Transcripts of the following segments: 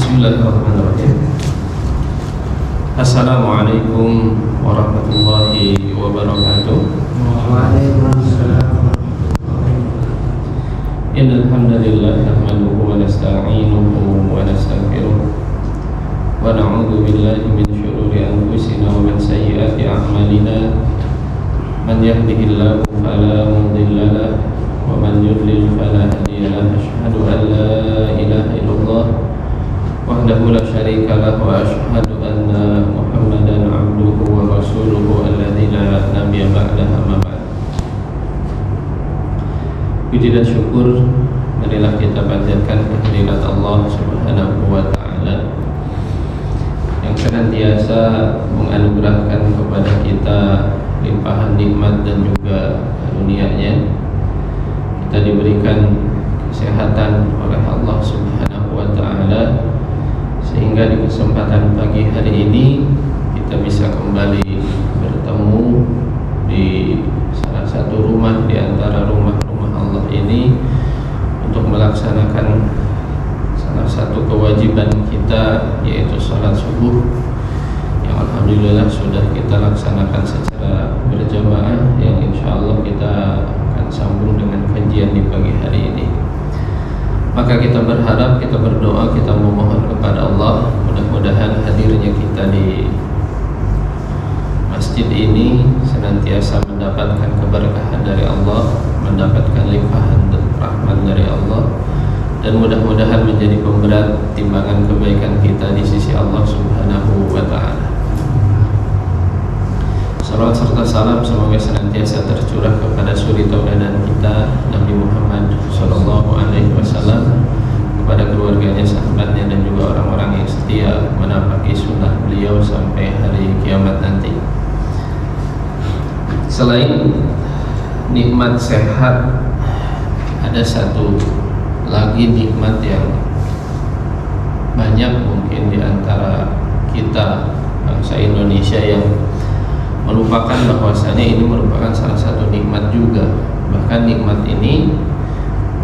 Bismillahirrahmanirrahim. Assalamualaikum warahmatullahi wabarakatuh. Waalaikumsalam. Innal hamdalillah nahmaduhu wa nasta'inuhu wa nastaghfiruh wa na'udzu billahi min shururi anfusina wa min sayyiati a'malina. Man yahdihillahu fala mudilla lahu wa man yudlil fala hadiya lahu. Asyhadu an la ilaha illallah wahdahu la syarika lahu wa asyhadu anna Muhammadan abduhu wa rasuluhu alladzi la nabiyya ba'dahu amma ba'd. Puji dan syukur marilah kita panjatkan kehadirat Allah Subhanahu wa taala yang senantiasa menganugerahkan kepada kita limpahan nikmat dan juga karunia-Nya. Kita diberikan kesehatan oleh Allah Subhanahu wa taala sehingga di kesempatan pagi hari ini kita bisa kembali bertemu di salah satu rumah di antara rumah-rumah Allah ini untuk melaksanakan salah satu kewajiban kita, yaitu salat subuh yang alhamdulillah sudah kita laksanakan secara berjamaah, yang insya Allah kita akan sambung dengan kajian di pagi hari ini. Maka kita berharap, kita berdoa, kita memohon kepada Allah, mudah-mudahan hadirnya kita di masjid ini senantiasa mendapatkan keberkahan dari Allah, mendapatkan limpahan rahmat dari Allah, dan mudah-mudahan menjadi pemberat timbangan kebaikan kita di sisi Allah Subhanahu wa ta'ala. Salawat serta salam semoga senantiasa tercurah kepada suri tauladan kita Nabi Muhammad sallallahu alaihi wasallam, kepada keluarganya, sahabatnya, dan juga orang-orang yang setia menapaki sunnah beliau sampai hari kiamat nanti. Selain nikmat sehat, ada satu lagi nikmat yang banyak mungkin di antara kita bangsa Indonesia yang melupakan bahwasanya ini merupakan salah satu nikmat juga. Bahkan nikmat ini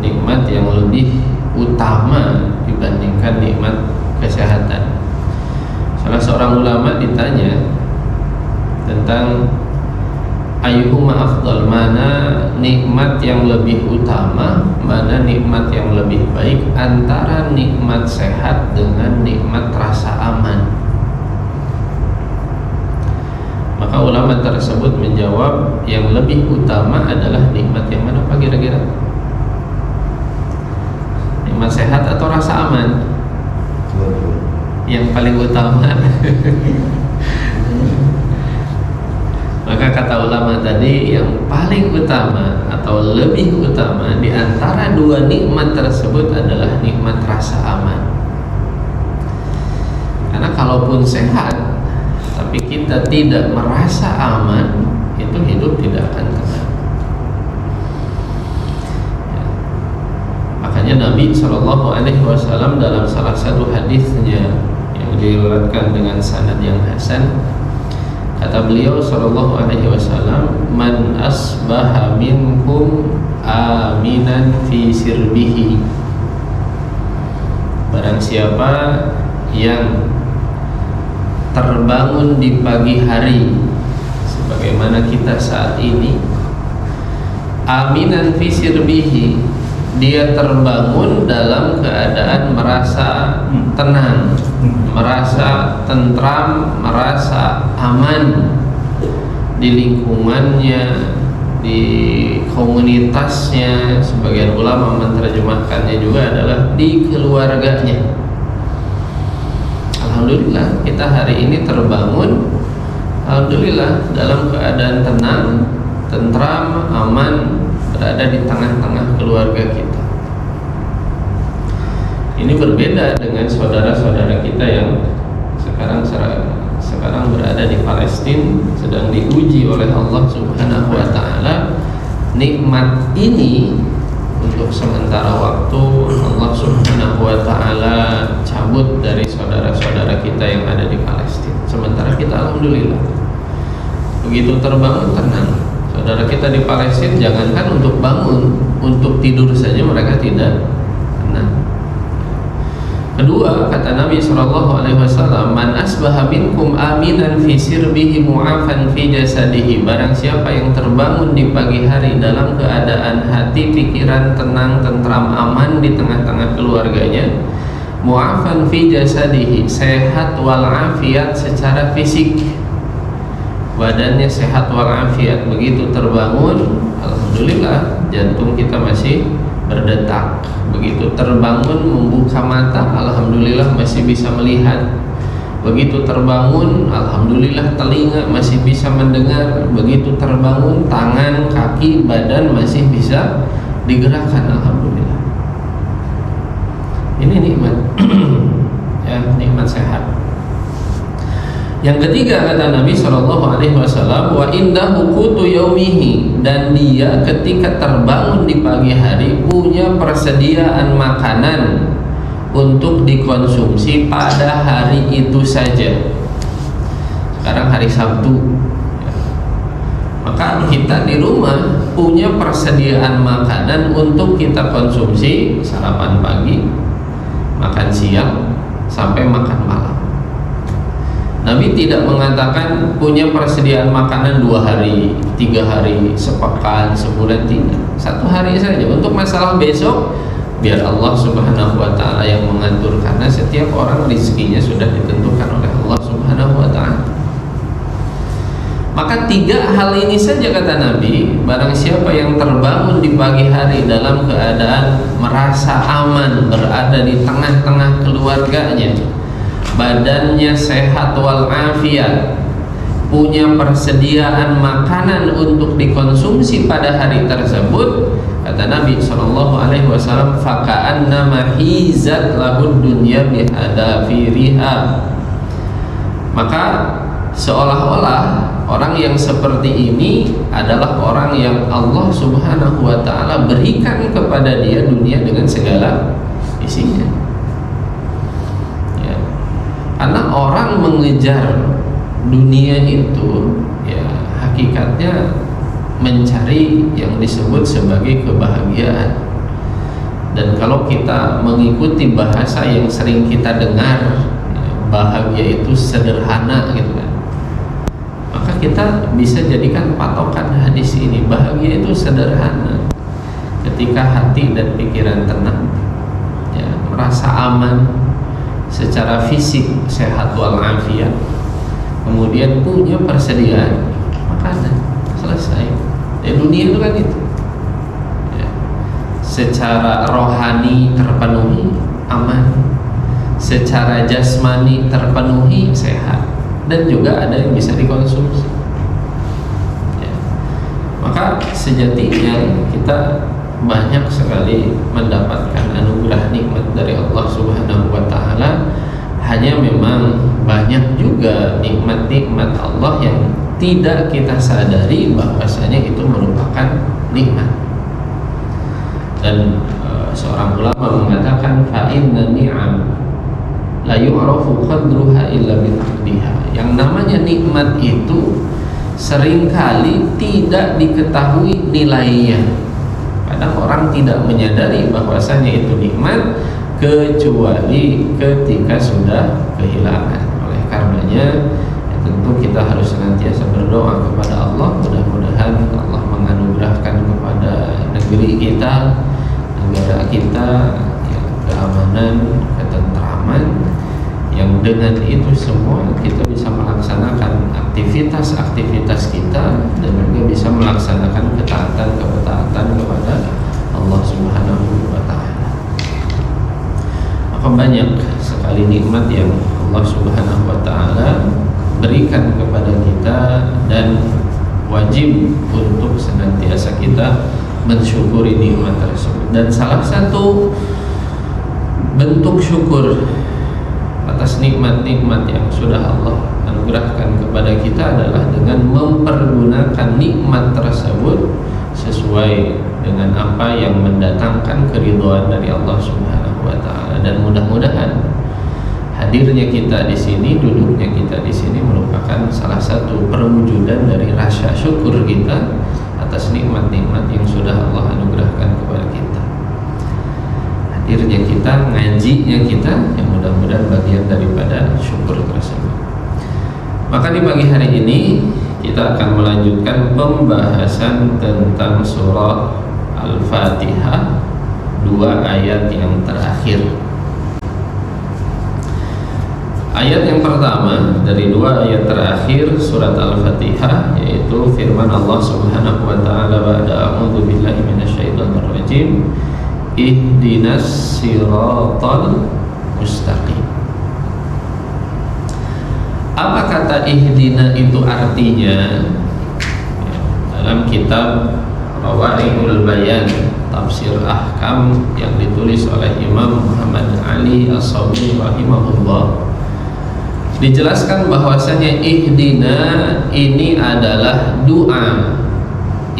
nikmat yang lebih utama dibandingkan nikmat kesehatan. Salah seorang ulama ditanya tentang ayyuhuma afdal, mana nikmat yang lebih utama, mana nikmat yang lebih baik antara nikmat sehat dengan nikmat rasa aman. Maka ulama tersebut menjawab, yang lebih utama adalah nikmat yang mana Pak kira-kira? Nikmat sehat atau rasa aman? Yang paling utama. Maka kata ulama tadi, yang paling utama atau lebih utama di antara dua nikmat tersebut adalah nikmat rasa aman. Karena kalaupun sehat tapi kita tidak merasa aman, itu hidup tidak akan tenang. Ya. Makanya Nabi SAW dalam salah satu hadisnya yang diriwayatkan dengan sanad yang hasan, kata beliau SAW, man asbaha minkum aminan fi sirbihi, barang siapa yang terbangun di pagi hari sebagaimana kita saat ini, aminan fi sirbihi, dia terbangun dalam keadaan merasa tenang, merasa tentram, merasa aman di lingkungannya, di komunitasnya. Sebagian ulama menerjemahkannya juga adalah di keluarganya. Alhamdulillah kita hari ini terbangun, alhamdulillah dalam keadaan tenang, tentram, aman, berada di tengah-tengah keluarga kita. Ini berbeda dengan saudara-saudara kita yang sekarang berada di Palestina, sedang diuji oleh Allah Subhanahu wa taala. Nikmat ini untuk sementara waktu Allah Subhanahu wa taala cabut dari saudara-saudara kita yang ada di Palestina. Sementara kita alhamdulillah begitu terbangun tenang. Saudara kita di Palestina jangankan untuk bangun, untuk tidur saja mereka tidak tenang. Kedua, kata Nabi SAW, man asbaha minkum aminan fi sirbihi mu'afan fi jasadihi. Barang siapa yang terbangun di pagi hari dalam keadaan hati, pikiran tenang, tentram, aman di tengah-tengah keluarganya, mu'afan fi jasadihi, sehat walafiat secara fisik, badannya sehat walafiat. Begitu terbangun, alhamdulillah jantung kita masih berdetak. Begitu terbangun membuka mata, alhamdulillah masih bisa melihat. Begitu terbangun, alhamdulillah telinga masih bisa mendengar. Begitu terbangun, tangan, kaki, badan masih bisa digerakkan, alhamdulillah. Ini nikmat. Ya, nikmat sehat. Yang ketiga, kata Nabi SAW, wa indahu qutu yaumihi, dan dia ketika terbangun di pagi hari punya persediaan makanan untuk dikonsumsi pada hari itu saja. Sekarang hari Sabtu, maka kita di rumah punya persediaan makanan untuk kita konsumsi, sarapan pagi, makan siang, sampai makan malam. Nabi tidak mengatakan punya persediaan makanan 2 hari, 3 hari, sepekan, sebulan, tidak. 1 hari saja. Untuk masalah besok, biar Allah Subhanahu wa ta'ala yang mengatur, karena setiap orang rezekinya sudah ditentukan oleh Allah Subhanahu wa ta'ala. Maka 3 hal ini saja, kata Nabi, barang siapa yang terbangun di pagi hari dalam keadaan merasa aman, berada di tengah-tengah keluarganya, badannya sehat walafiat, punya persediaan makanan untuk dikonsumsi pada hari tersebut, kata Nabi SAW, faka'annama hizat lahud dunya bihadafiriha. Maka seolah-olah orang yang seperti ini adalah orang yang Allah Subhanahu wa ta'ala berikan kepada dia dunia dengan segala isinya. Karena orang mengejar dunia itu, ya hakikatnya mencari yang disebut sebagai kebahagiaan. Dan kalau kita mengikuti bahasa yang sering kita dengar, ya, bahagia itu sederhana gitu kan, maka kita bisa jadikan patokan hadis ini. Bahagia itu sederhana ketika hati dan pikiran tenang, ya, merasa aman secara fisik, sehat walafiat, kemudian punya persediaan makanan, selesai. Ya, dunia itu kan itu, ya. Secara rohani terpenuhi, aman. Secara jasmani terpenuhi, sehat. Dan juga ada yang bisa dikonsumsi, ya. Maka sejatinya kita banyak sekali mendapatkan anugerah nikmat dari Allah Subhanahu wa ta'ala. Hanya memang banyak juga nikmat-nikmat Allah yang tidak kita sadari bahwasanya itu merupakan nikmat. Dan seorang ulama mengatakan, fa inna ni'am la yu'rafu qadruha illa bi'aqdiha. Yang namanya nikmat itu seringkali tidak diketahui nilainya. Kadang orang tidak menyadari bahwasanya itu nikmat kecuali ketika sudah kehilangan. Oleh karenanya, ya tentu kita harus senantiasa berdoa kepada Allah. Mudah-mudahan Allah menganugerahkan kepada negeri kita, negara kita, ya, keamanan, ketentraman, yang dengan itu semua kita bisa melaksanakan aktivitas-aktivitas kita dan juga bisa melaksanakan ketaatan kepada Allah Subhanahu wa ta'ala. Maka banyak sekali nikmat yang Allah Subhanahu wa ta'ala berikan kepada kita, dan wajib untuk senantiasa kita mensyukuri nikmat tersebut. Dan salah satu bentuk syukur atas nikmat-nikmat yang sudah Allah anugerahkan kepada kita adalah dengan mempergunakan nikmat tersebut sesuai dengan apa yang mendatangkan keridhaan dari Allah Subhanahu wa ta'ala. Dan mudah-mudahan hadirnya kita di sini, duduknya kita di sini merupakan salah satu perwujudan dari rasa syukur kita atas nikmat-nikmat yang sudah Allah anugerahkan kepada kita. Hadirnya kita ngaji pujinya kita, yang mudah-mudahan bagian daripada syukur tersebut. Maka di pagi hari ini kita akan melanjutkan pembahasan tentang surah Al-Fatihah, 2 ayat yang terakhir. Ayat yang pertama dari 2 ayat terakhir surat Al-Fatihah, yaitu firman Allah Subhanahu wa taala, ba'da a'udzu billahi minasyaitonir rajim, ihdinas siratal mustaqim. Apa kata ihdina itu artinya? Dalam kitab Rawaihul Bayan, tafsir ahkam yang ditulis oleh Imam Muhammad Ali As-Sawi rahimahullah, dijelaskan bahwasanya ihdina ini adalah doa.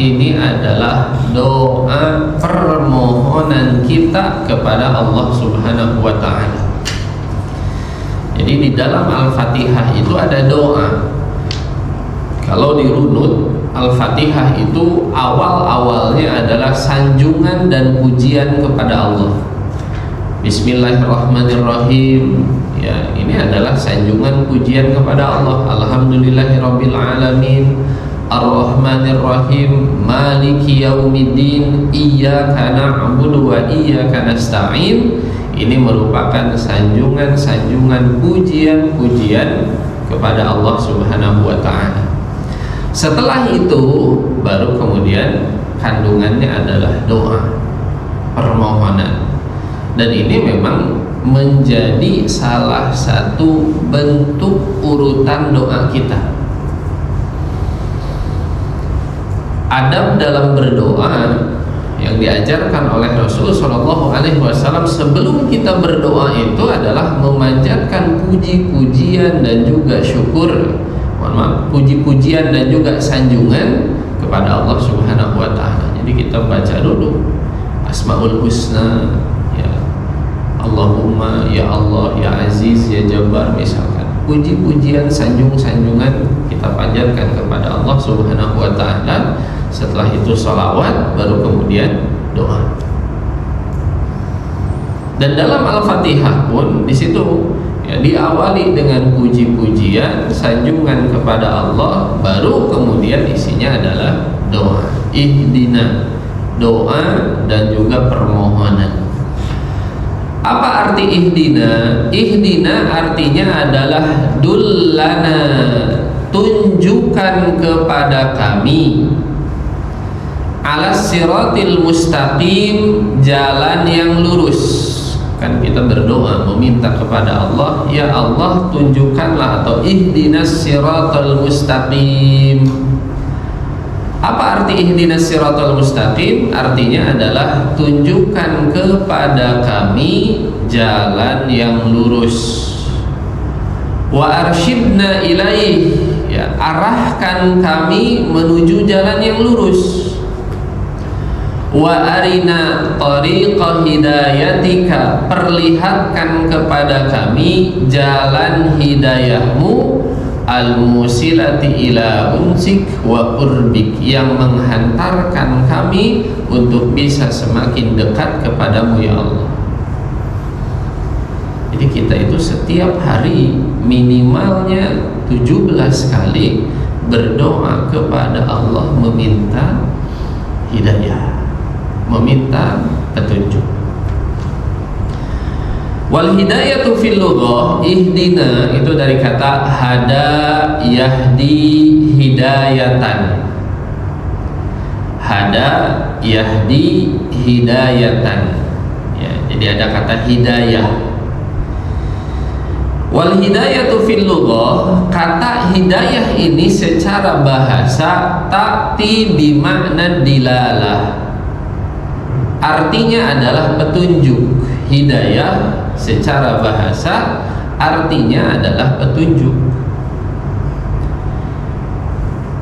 Ini adalah doa permohonan kita kepada Allah Subhanahu wa taala. Jadi di dalam Al-Fatihah itu ada doa. Kalau dirunut, Al-Fatihah itu awal-awalnya adalah sanjungan dan pujian kepada Allah. Bismillahirrahmanirrahim. Ya, ini adalah sanjungan pujian kepada Allah. Alhamdulillahirabbil alamin, Ar-Rahmanir-Rahim, Maliki Yaumiddin, Iyyaka na'budu wa iyyaka nasta'in. Ini merupakan sanjungan-sanjungan, pujian-pujian kepada Allah Subhanahu wa taala. Setelah itu baru kemudian kandungannya adalah doa, permohonan. Dan ini memang menjadi salah satu bentuk urutan doa kita. Adab dalam berdoa yang diajarkan oleh Rasul Shallallahu Alaihi Wasallam sebelum kita berdoa itu adalah memanjatkan puji-pujian dan juga syukur, puji-pujian dan juga sanjungan kepada Allah Subhanahu Wa Taala. Jadi kita baca dulu Asmaul Husna, ya Allahumma, ya Allah, ya Aziz, ya Jabbar, misalkan puji-pujian, sanjungan kita panjatkan kepada Allah Subhanahu Wa Taala. Setelah itu sholawat, baru kemudian doa. Dan dalam Al-Fatihah pun di situ ya, diawali dengan puji-pujian, sanjungan kepada Allah, baru kemudian isinya adalah doa. Ihdina, doa dan juga permohonan. Apa arti ihdina? Ihdina artinya adalah dullana, tunjukkan kepada kami, alas siratil mustaqim, jalan yang lurus. Kan kita berdoa meminta kepada Allah, ya Allah tunjukkanlah, atau ihdinas siratal mustaqim. Apa arti ihdinas siratal mustaqim? Artinya adalah tunjukkan kepada kami jalan yang lurus. Wa arsyidna ilaih, ya arahkan kami menuju jalan yang lurus. Wa arina tariqa hidayatika, perlihatkan kepada kami jalan hidayahmu, al-musilati ila unsik wa qurbik, yang menghantarkan kami untuk bisa semakin dekat kepadamu ya Allah. Jadi kita itu setiap hari minimalnya 17 kali berdoa kepada Allah, meminta hidayah, meminta petunjuk. Wal hidayatu fil lughah, ihdina itu dari kata hada yahdi hidayatan. Hada yahdi hidayatan. Ya, jadi ada kata hidayah. Wal hidayatu fil lughah, kata hidayah ini secara bahasa ta'ti bi makna dilalah. Artinya adalah petunjuk. Hidayah secara bahasa artinya adalah petunjuk.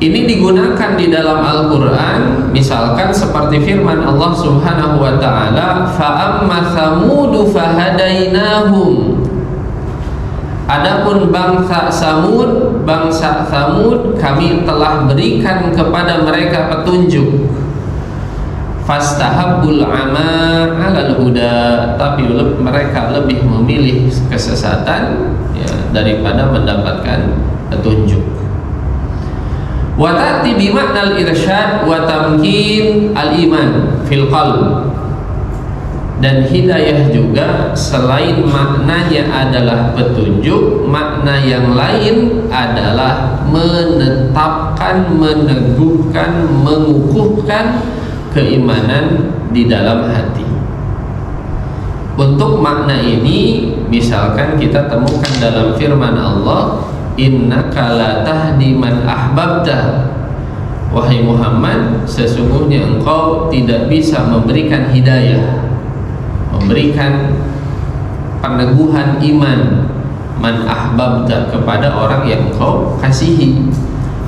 Ini digunakan di dalam Al-Quran, misalkan seperti firman Allah Subhanahu wa ta'ala, fa'amma thamudu fahadainahum. Adapun bangsa Samud kami telah berikan kepada mereka petunjuk. fastahabbul ama 'alal huda, tapi mereka lebih memilih kesesatan ya, daripada mendapatkan petunjuk. Wa ta'ti bi ma'nal irsyad wa tamkin al-iman fil qalb. Dan hidayah juga selain maknanya adalah petunjuk, makna yang lain adalah menetapkan, meneguhkan, mengukuhkan keimanan di dalam hati. Untuk makna ini misalkan kita temukan dalam firman Allah, innaka la tahdi man ahbabta. Wahai Muhammad, sesungguhnya engkau tidak bisa memberikan hidayah, memberikan peneguhan iman, man ahbabta, kepada orang yang engkau kasihi.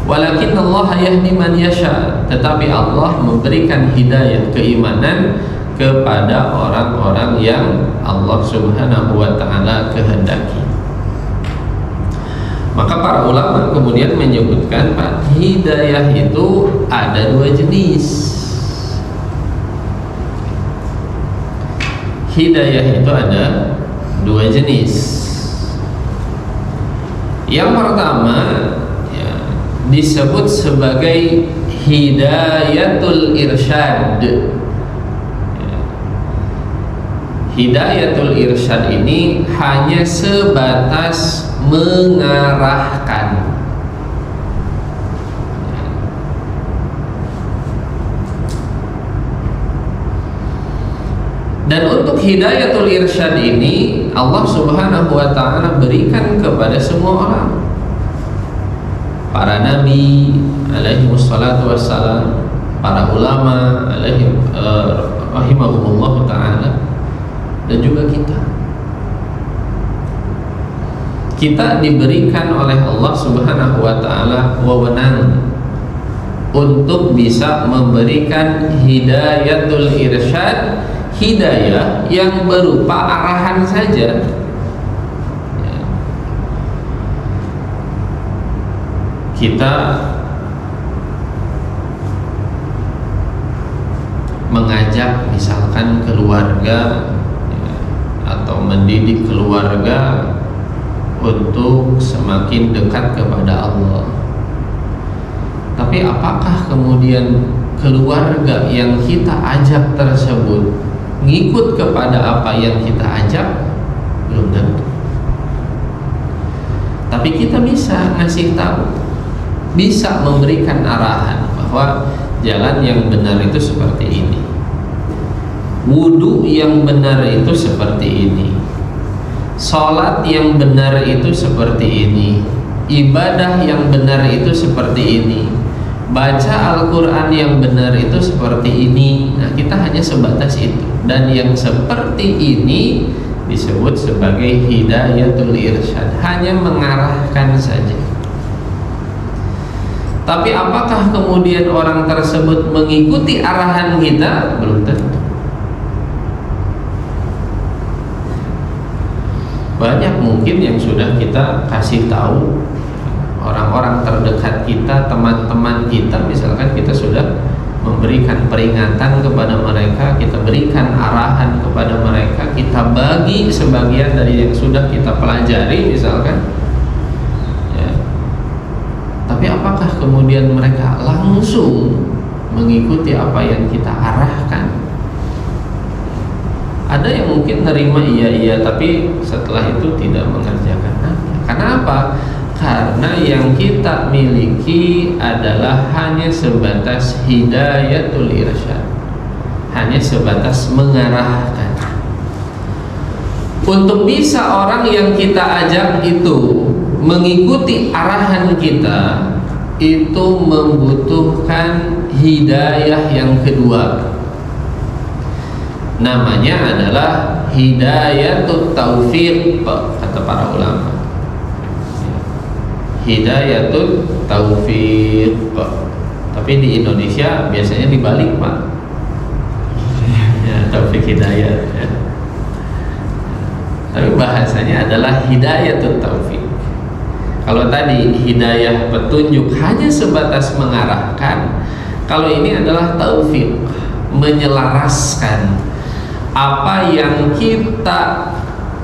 Walakin Allah yahdi man yasha, tetapi Allah memberikan hidayah keimanan kepada orang-orang yang Allah Subhanahu wa taala kehendaki. Maka para ulama kemudian menyebutkan, Pak, hidayah itu ada dua jenis. Hidayah itu ada dua jenis. Yang pertama ya, disebut sebagai hidayatul irsyad. Hidayatul irsyad ini hanya sebatas mengarahkan. Dan untuk hidayatul irsyad ini Allah Subhanahu wa taala berikan kepada semua orang. Para nabi alaihi wassalatu wassalam, para ulama alaihi rahimahumullah taala, dan juga kita diberikan oleh Allah Subhanahu wa taala wewenang untuk bisa memberikan hidayatul irsyad, hidayah yang berupa arahan saja. Kita mengajak misalkan keluarga atau mendidik keluarga untuk semakin dekat kepada Allah. Tapi apakah kemudian keluarga yang kita ajak tersebut ngikut kepada apa yang kita ajak? Belum tentu. Tapi kita bisa ngasih tahu, bisa memberikan arahan bahwa jalan yang benar itu seperti ini, wudu yang benar itu seperti ini, sholat yang benar itu seperti ini, ibadah yang benar itu seperti ini, baca Al-Quran yang benar itu seperti ini. Nah, kita hanya sebatas itu. Dan yang seperti ini disebut sebagai hidayatul irsyad, hanya mengarahkan saja. Tapi apakah kemudian orang tersebut mengikuti arahan kita? Belum tentu. Banyak mungkin yang sudah kita kasih tahu, orang-orang terdekat kita, teman-teman kita, misalkan kita sudah memberikan peringatan kepada mereka, kita berikan arahan kepada mereka, kita bagi sebagian dari yang sudah kita pelajari misalkan ya. Tapi apakah kemudian mereka langsung mengikuti apa yang kita arahkan? Ada yang mungkin nerima iya, tapi setelah itu tidak mengerjakan. Karena apa? Karena yang kita miliki adalah hanya sebatas hidayatul irsyad, hanya sebatas mengarahkan. Untuk bisa orang yang kita ajak itu mengikuti arahan kita, itu membutuhkan hidayah yang kedua. Namanya adalah hidayatut taufiq, kata para ulama. Hidayatut taufiq. Tapi di Indonesia biasanya dibalik, Pak. Ya, taufik hidayah ya. Tapi bahasanya adalah hidayatut taufiq. Kalau tadi hidayah petunjuk hanya sebatas mengarahkan, kalau ini adalah taufik, menyelaraskan apa yang kita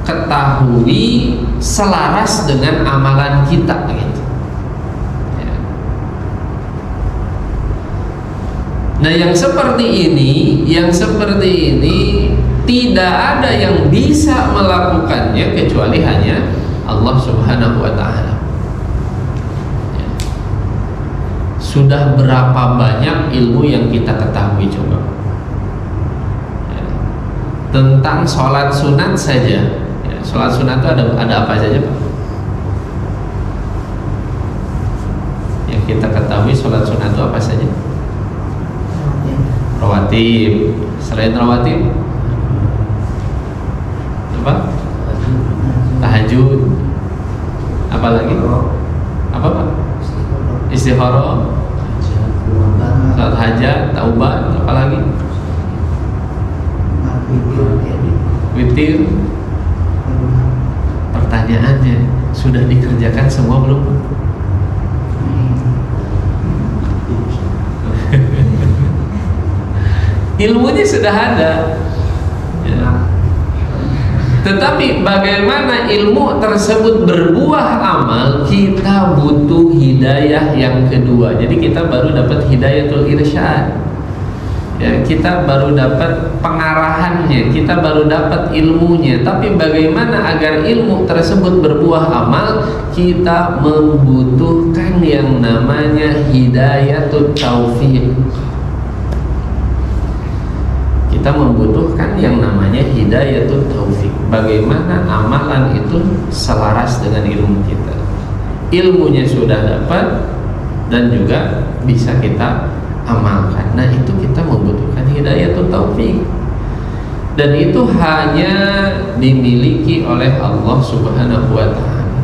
ketahui selaras dengan amalan kita gitu. Ya. Nah, yang seperti ini tidak ada yang bisa melakukannya kecuali hanya Allah Subhanahu wa taala. Ya. Sudah berapa banyak ilmu yang kita ketahui coba? Ya. Tentang sholat sunat saja. Ya, sholat sunat itu ada apa saja, Pak? Yang kita ketahui sholat sunat itu apa saja? Rawatib. Selain rawatib apa? Tahajud. Apa lagi? Apa, Pak? Istikharah. Salat hajat, taubat, apa lagi? Witir. Pertanyaannya, sudah dikerjakan semua belum? Ilmunya sudah ada. Ya. Tetapi bagaimana ilmu tersebut berbuah amal, kita butuh hidayah yang kedua. Jadi kita baru dapat hidayatul irsyad. Ya, kita baru dapat pengarahannya, kita baru dapat ilmunya. Tapi bagaimana agar ilmu tersebut berbuah amal, kita membutuhkan yang namanya hidayatul taufiq. Kita membutuhkan yang namanya hidayatul taufik. Bagaimana amalan itu selaras dengan ilmu kita. Ilmunya sudah dapat dan juga bisa kita amalkan. Nah, itu kita membutuhkan hidayatul taufik. Dan itu hanya dimiliki oleh Allah Subhanahu wa taala.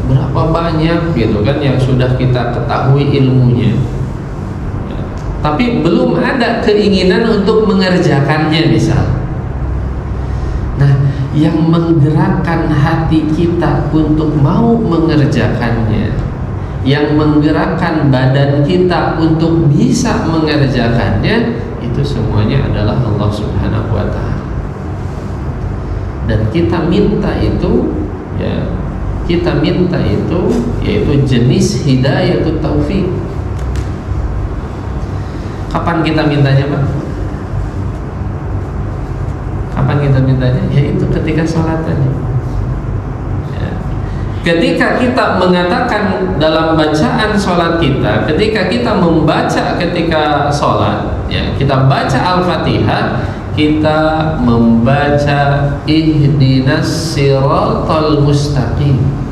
Berapa banyak gitu kan yang sudah kita ketahui ilmunya, tapi belum ada keinginan untuk mengerjakannya misal. Nah, yang menggerakkan hati kita untuk mau mengerjakannya, yang menggerakkan badan kita untuk bisa mengerjakannya, itu semuanya adalah Allah Subhanahu wa taala. Dan kita minta itu, ya, kita minta itu yaitu jenis hidayatut taufik. Kapan kita mintanya, Pak? Kapan kita mintanya? Yaitu ketika sholat tadi. Ya. Ketika kita mengatakan dalam bacaan sholat kita, ketika kita membaca ketika sholat, ya, kita baca Al-Fatihah, kita membaca ihdinas siratal mustaqim.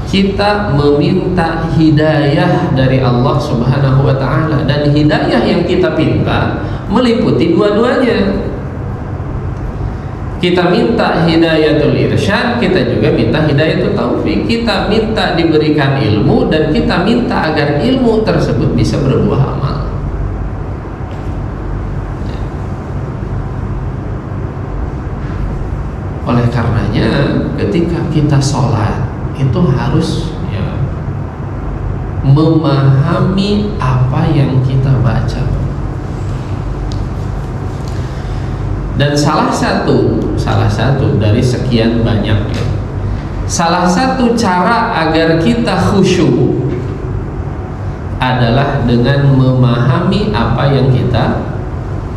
Kita meminta hidayah dari Allah Subhanahu wa taala, dan hidayah yang kita minta meliputi dua-duanya. Kita minta hidayatul irsyad, kita juga minta hidayatul taufik. Kita minta diberikan ilmu dan kita minta agar ilmu tersebut bisa berbuah amal. Oleh karenanya ketika kita sholat itu harus, ya, memahami apa yang kita baca. Dan salah satu dari sekian banyak, ya, salah satu cara agar kita khusyuk adalah dengan memahami apa yang kita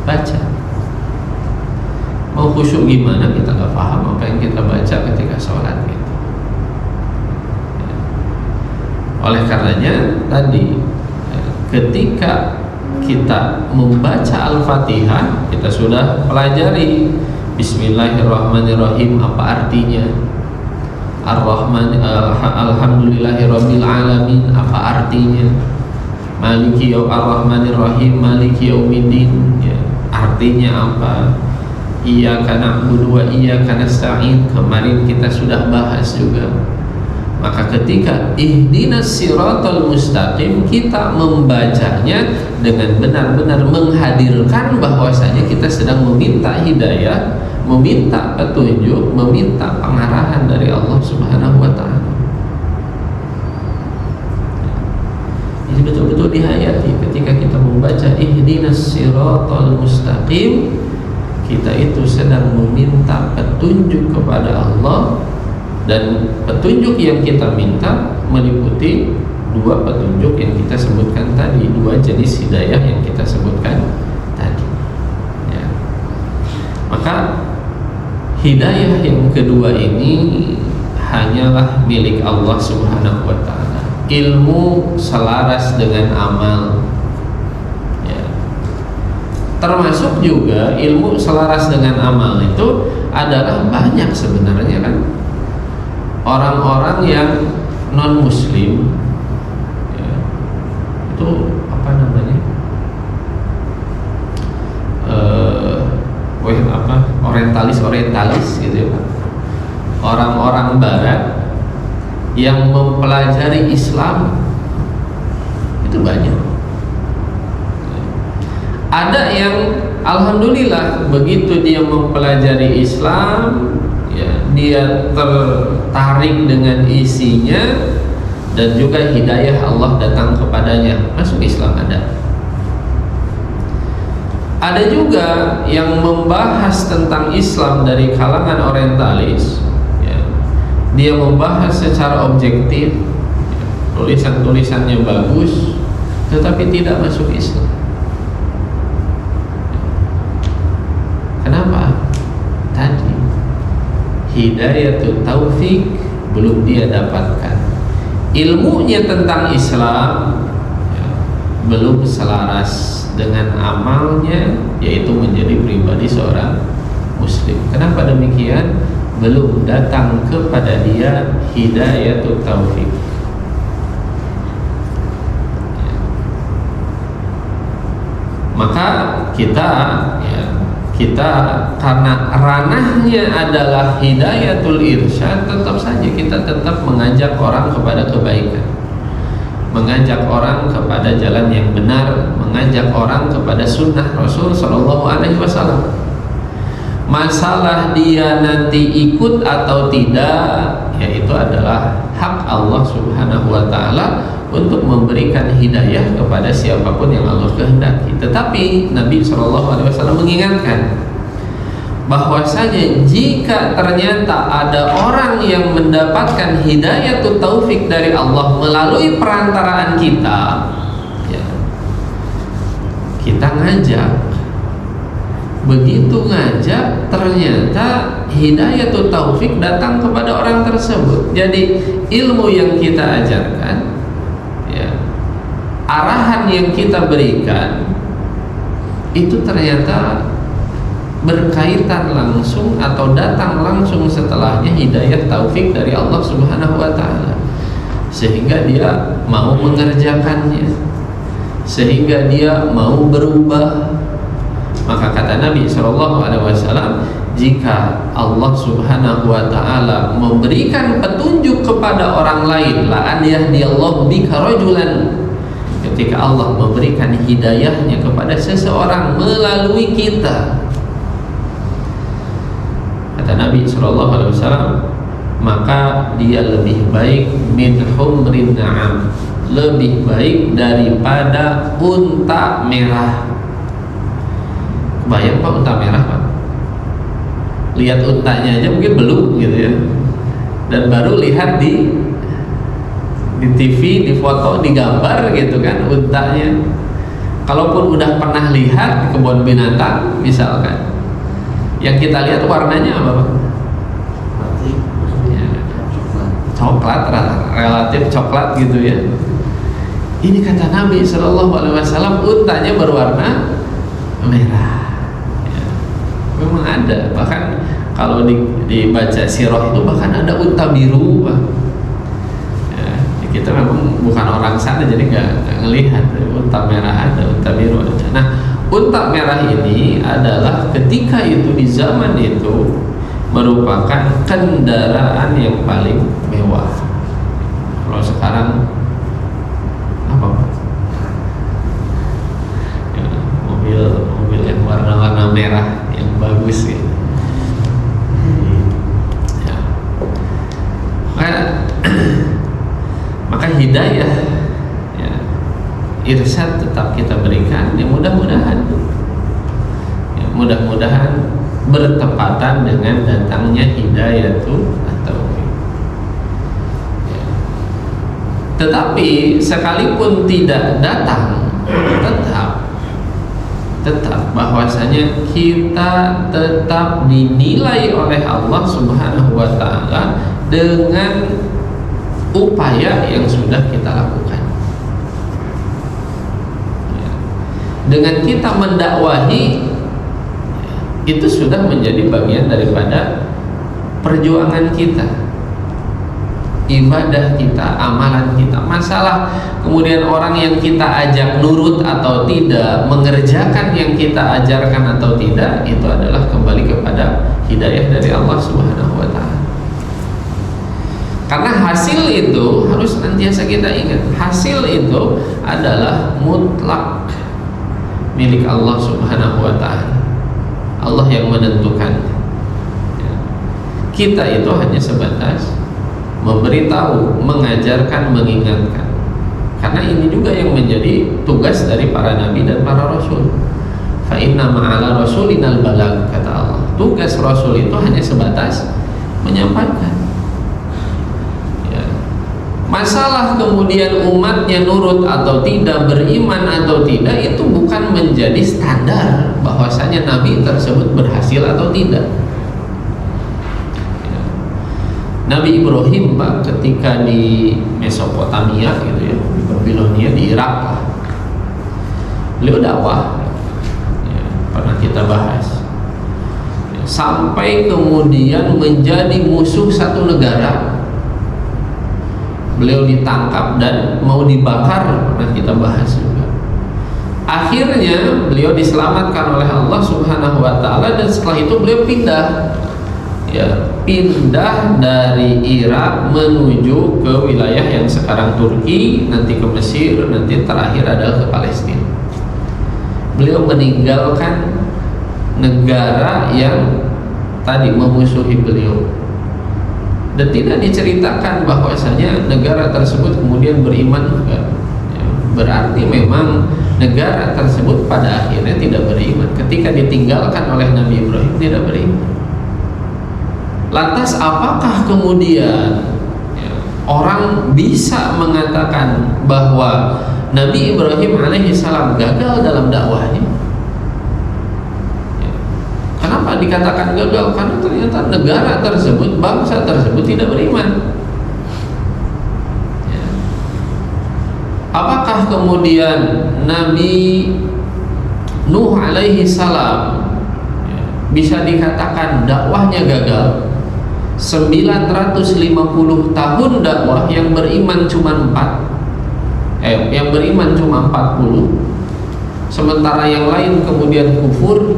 baca. Mau khusyuk gimana kita nggak paham apa yang kita baca ketika sholat gitu. Oleh karenanya tadi, ketika kita membaca Al-Fatihah, kita sudah pelajari Bismillahirrahmanirrahim apa artinya, Ar-Rahman, Alhamdulillahirabbil alamin apa artinya, Maliki Ar-Rahmanirrahim Maliki Yaumiddin, ya, artinya apa, Iyyaka na'budu wa iyyaka nasta'in, kemarin kita sudah bahas juga. Maka ketika ihdinas siratal mustaqim, kita membacanya dengan benar-benar menghadirkan bahwasanya kita sedang meminta hidayah, meminta petunjuk, meminta pengarahan dari Allah Subhanahu wa taala. Jadi betul-betul dihayati ketika kita membaca ihdinas siratal mustaqim, kita itu sedang meminta petunjuk kepada Allah, dan petunjuk yang kita minta meliputi dua petunjuk yang kita sebutkan tadi, dua jenis hidayah yang kita sebutkan tadi ya. Maka hidayah yang kedua ini hanyalah milik Allah Subhanahu wa ta'ala. Ilmu selaras dengan amal ya. Termasuk juga ilmu selaras dengan amal itu adalah banyak sebenarnya kan. Orang-orang yang non muslim ya, itu apa namanya orientalis gitu ya Pak. Orang-orang barat yang mempelajari Islam itu banyak. Ada yang alhamdulillah begitu dia mempelajari Islam ya, dia tertarik dengan isinya dan juga hidayah Allah datang kepadanya, masuk Islam ada. Ada juga yang membahas tentang Islam dari kalangan orientalis ya. Dia membahas secara objektif ya. Tulisan-tulisannya bagus tetapi tidak masuk Islam. Kenapa? Tadi hidayatut taufik belum dia dapatkan. Ilmunya tentang Islam ya, belum selaras dengan amalnya, yaitu menjadi pribadi seorang muslim. Kenapa demikian? Belum datang kepada dia hidayatut taufik ya. Maka kita karena ranahnya adalah hidayatul irsyad, tetap saja kita tetap mengajak orang kepada kebaikan, mengajak orang kepada jalan yang benar, mengajak orang kepada sunnah Rasul Sallallahu Alaihi Wasallam. Masalah dia nanti ikut atau tidak, yaitu adalah hak Allah Subhanahu Wa Taala untuk memberikan hidayah kepada siapapun yang Allah kehendaki. Tetapi Nabi Sallallahu Alaihi Wasallam mengingatkan bahwasanya jika ternyata ada orang yang mendapatkan hidayatut taufik dari Allah melalui perantaraan kita ya, kita ngajak, begitu ngajak ternyata hidayatut taufik datang kepada orang tersebut. Jadi ilmu yang kita ajarkan ya, arahan yang kita berikan itu ternyata berkaitan langsung atau datang langsung setelahnya hidayah taufik dari Allah Subhanahu wa taala, sehingga dia mau mengerjakannya, sehingga dia mau berubah. Maka kata Nabi sallallahu alaihi wasallam, jika Allah Subhanahu wa taala memberikan petunjuk kepada orang lain, la an yahdiyallahu bika rajulan, ketika Allah memberikan hidayahnya kepada seseorang melalui kita, kata Nabi sallallahu alaihi wasallam, maka dia lebih baik min humrin na'am, lebih baik daripada unta merah. Bayang Pak, unta merah Pak, lihat untanya aja mungkin belum gitu ya, dan baru lihat di TV, di foto, di gambar gitu kan untanya. Kalaupun udah pernah lihat di kebun binatang misalkan, yang kita lihat warnanya apa Pak? Ya, coklat, relatif coklat gitu ya. Ini kata Nabi Sallallahu Alaihi Wasallam, untanya berwarna merah. Ya, memang ada. Bahkan kalau dibaca sirah itu bahkan ada unta biru Pak. Ya, kita memang bukan orang sana jadi nggak ngelihat unta merah ada, unta biru ada. Nah, unta merah ini adalah ketika itu di zaman itu merupakan kendaraan yang paling mewah. Kalau sekarang apa Pak? Ya, mobil yang warna-warna merah yang bagus gitu. Ya. Maka hidayah ya, mudah-mudahan bertepatan dengan datangnya hidayatul taufik. Tetapi sekalipun tidak datang, tetap bahwasanya kita tetap dinilai oleh Allah Subhanahu wa taala dengan upaya yang sudah kita lakukan. Dengan kita mendakwahi, itu sudah menjadi bagian daripada perjuangan kita, ibadah kita, amalan kita. Masalah kemudian orang yang kita ajak nurut atau tidak, mengerjakan yang kita ajarkan atau tidak, itu adalah kembali kepada hidayah dari Allah Subhanahu wa taala. Karena hasil itu harus senantiasa kita ingat, hasil itu adalah mutlak milik Allah Subhanahu wa taala. Allah yang menentukan. Kita itu hanya sebatas memberitahu, mengajarkan, mengingatkan. Karena ini juga yang menjadi tugas dari para nabi dan para rasul. Fa inna ma'ala rasulinal balag, kata Allah. Tugas rasul itu hanya sebatas menyampaikan. Ya. Masalah kemudian umatnya nurut atau tidak, beriman atau tidak, itu bukan menjadi standar bahwasanya nabi tersebut berhasil atau tidak. Nabi Ibrahim, Pak, ketika di Mesopotamia gitu ya, di Babilonia, di Irak, beliau dakwah, ya, pernah kita bahas, ya, sampai kemudian menjadi musuh satu negara. Beliau ditangkap dan mau dibakar, pernah kita bahas juga. Akhirnya beliau diselamatkan oleh Allah Subhanahu wa taala, dan setelah itu beliau pindah dari Irak menuju ke wilayah yang sekarang Turki, nanti ke Mesir, nanti terakhir adalah ke Palestina. Beliau meninggalkan negara yang tadi memusuhi beliau, dan tidak diceritakan bahwasanya negara tersebut kemudian beriman juga. Berarti memang negara tersebut pada akhirnya tidak beriman ketika ditinggalkan oleh Nabi Ibrahim, tidak beriman. Lantas apakah kemudian orang bisa mengatakan bahwa Nabi Ibrahim alaihissalam gagal dalam dakwahnya? Kenapa dikatakan gagal? Karena ternyata negara tersebut, bangsa tersebut tidak beriman. Apakah kemudian Nabi Nuh alaihissalam bisa dikatakan dakwahnya gagal? 950 tahun dakwah, yang beriman cuma 40, sementara yang lain kemudian kufur,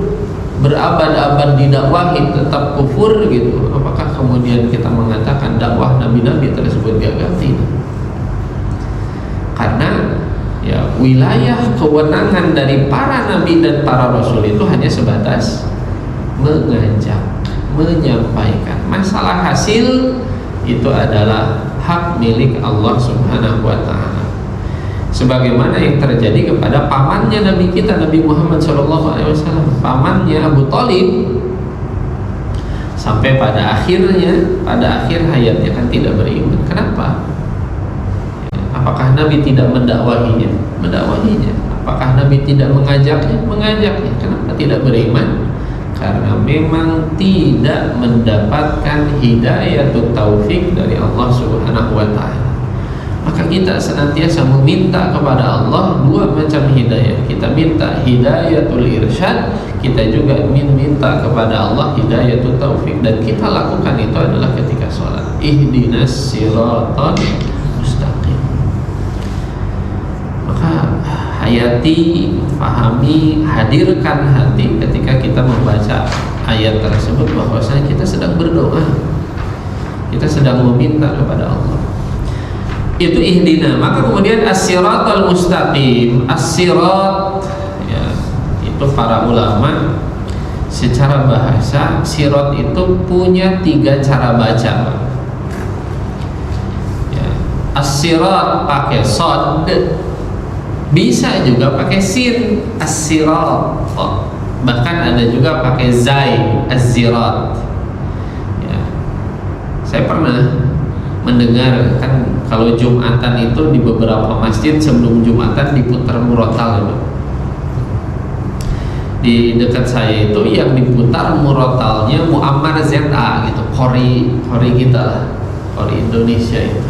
berabad-abad didakwahi tetap kufur gitu. Apakah kemudian kita mengatakan dakwah nabi-nabi tersebut gagal? Tidak. Karena ya, wilayah kewenangan dari para nabi dan para rasul itu hanya sebatas mengajak, menyampaikan. Masalah hasil itu adalah hak milik Allah Subhanahu wa taala. Sebagaimana yang terjadi kepada pamannya Nabi kita, Nabi Muhammad SAW, pamannya Abu Thalib, sampai pada akhir hayatnya kan tidak beriman. Kenapa? Apakah Nabi tidak mendakwahinya? Mendakwahinya. Apakah Nabi tidak mengajaknya? Mengajaknya. Kenapa tidak beriman? Karena memang tidak mendapatkan hidayatul taufik dari Allah Subhanahu wa taala. Maka kita senantiasa meminta kepada Allah dua macam hidayah. Kita minta hidayatul irsyad, kita juga minta kepada Allah hidayatul taufik, dan kita lakukan itu adalah ketika sholat. Ihdinas siratal mustaqim. Maka hayati, pahami, hadirkan hati ketika kita membaca ayat tersebut bahwasanya kita sedang berdoa, kita sedang meminta kepada Allah. Itu ihdina. Maka kemudian as-siratal mustaqim, as-sirat, ya, itu para ulama secara bahasa sirat itu punya 3 cara baca. Ya, as-sirat pakai shad, bisa juga pakai sin, as-sirat. bahkan ada juga pakai zai, az-zirat. Ya. Saya pernah mendengar kan kalau Jumatan itu di beberapa masjid sebelum Jumatan diputar murotal ya. Di dekat saya itu yang diputar murotalnya Muammar ZA gitu, Qori kita lah, Qori Indonesia itu.